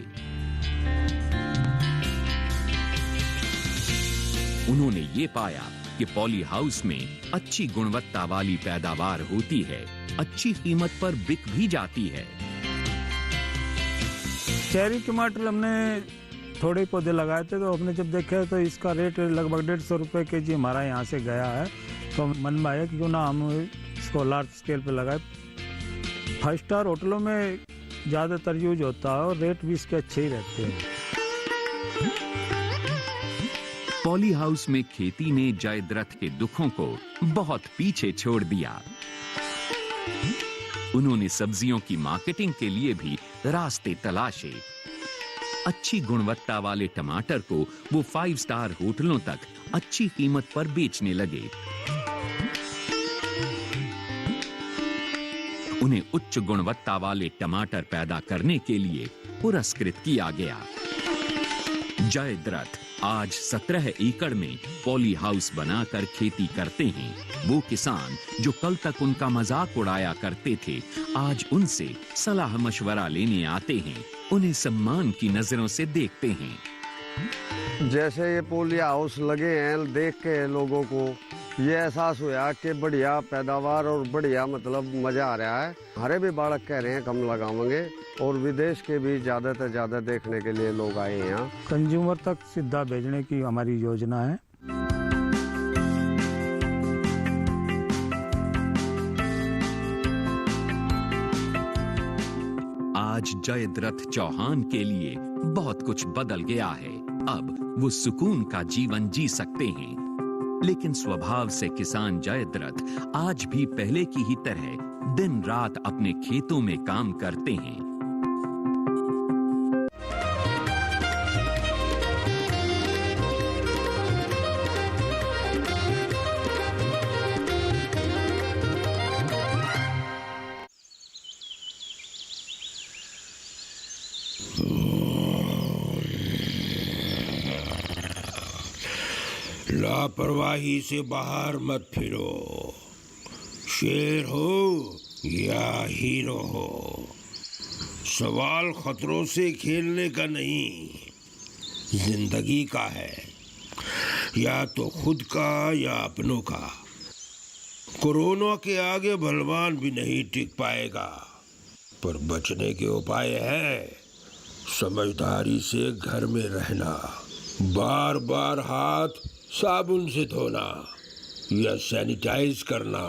उन्होंने ये पाया कि पॉली हाउस में अच्छी गुणवत्ता वाली पैदावार होती है, अच्छी कीमत पर बिक भी जाती है। चेरी टमाटर हमने थोड़े पौधे लगाए थे, तो हमने जब देखा तो इसका रेट लगभग 150 रुपए केजी हमारा यहाँ से गया है। तो मन में आया कि क्यों ना हम इसको लार्ज स्केल पे लगाए। 5 स्टार होटलों में ज़्यादातर यूज होता है और रेट भी इसके अच्छे ही रहते हैं। पॉली हाउस में खेती ने जयद्रथ के दुखों को बहुत पीछे छोड़ दिया। उन्होंने सब्जियों की मार्केटिंग के लिए भी रास्ते तलाशे। अच्छी गुणवत्ता वाले टमाटर को वो 5 स्टार होटलों तक अच्छी कीमत पर बेचने लगे। उन्हें उच्च गुणवत्ता वाले टमाटर पैदा करने के लिए पुरस्कृत किया गया। जयद्रथ आज 17 एकड़ में पॉली हाउस बनाकर खेती करते हैं। वो किसान जो कल तक उनका मजाक उड़ाया करते थे, आज उनसे सलाह मशवरा लेने आते हैं, उन्हें सम्मान की नजरों से देखते हैं। जैसे ये पॉली हाउस लगे हैं, देख के लोगों को ये एहसास हुआ कि बढ़िया पैदावार और बढ़िया मतलब मजा आ रहा है। हरे भी बालक कह रहे हैं कम लगाएंगे और विदेश के भी ज़्यादा से ज़्यादा देखने के लिए लोग आए हैं यहाँ। कंज्यूमर तक सीधा भेजने की हमारी योजना है। आज जयद्रथ चौहान के लिए बहुत कुछ बदल गया है। अब वो सुकून का जीवन जी सकते हैं। लेकिन स्वभाव से किसान जयद्रथ आज भी पहले की ही तरह दिन रात अपने खेतों में काम करते हैं। लापरवाही से बाहर मत फिरो। शेर हो या हीरो हो, सवाल खतरों से खेलने का नहीं, जिंदगी का है, या तो खुद का या अपनों का। कोरोना के आगे बलवान भी नहीं टिक पाएगा, पर बचने के उपाय है। समझदारी से घर में रहना, बार बार हाथ साबुन से धोना या सैनिटाइज करना।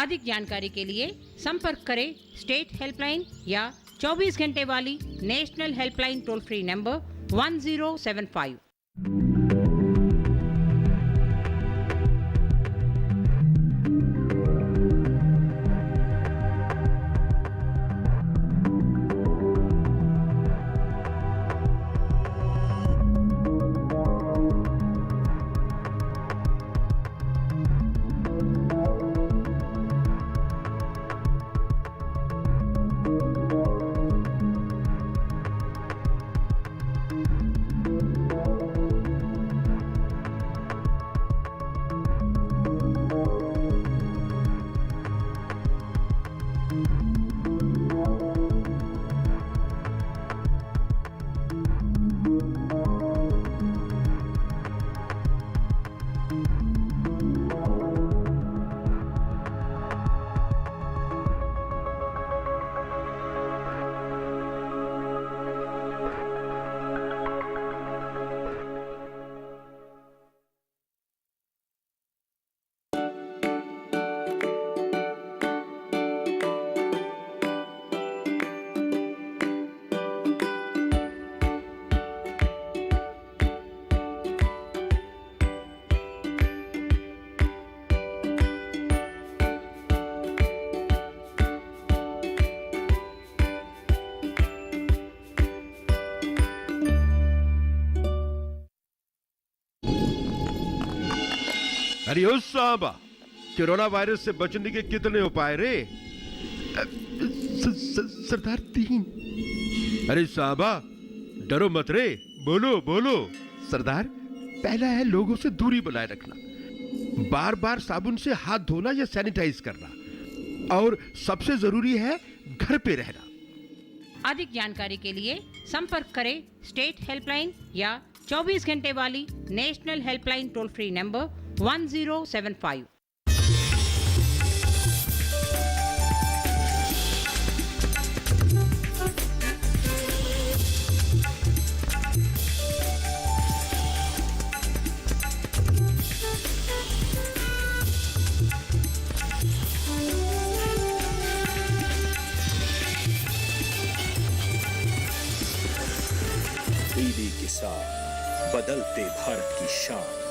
अधिक जानकारी के लिए संपर्क करें स्टेट हेल्पलाइन या 24 घंटे वाली national helpline toll free number 1075। अरे ओ साहबा, कोरोना वायरस से बचने के कितने उपाय रे? सरदार 3। अरे साहबा डरो मत रे, बोलो बोलो। सरदार, पहला है लोगों से दूरी बनाए रखना, बार बार साबुन से हाथ धोना या सैनिटाइज करना, और सबसे जरूरी है घर पे रहना। अधिक जानकारी के लिए संपर्क करें स्टेट हेल्पलाइन या 24 घंटे वाली national helpline toll free number 1075। Vande Bharat की शान।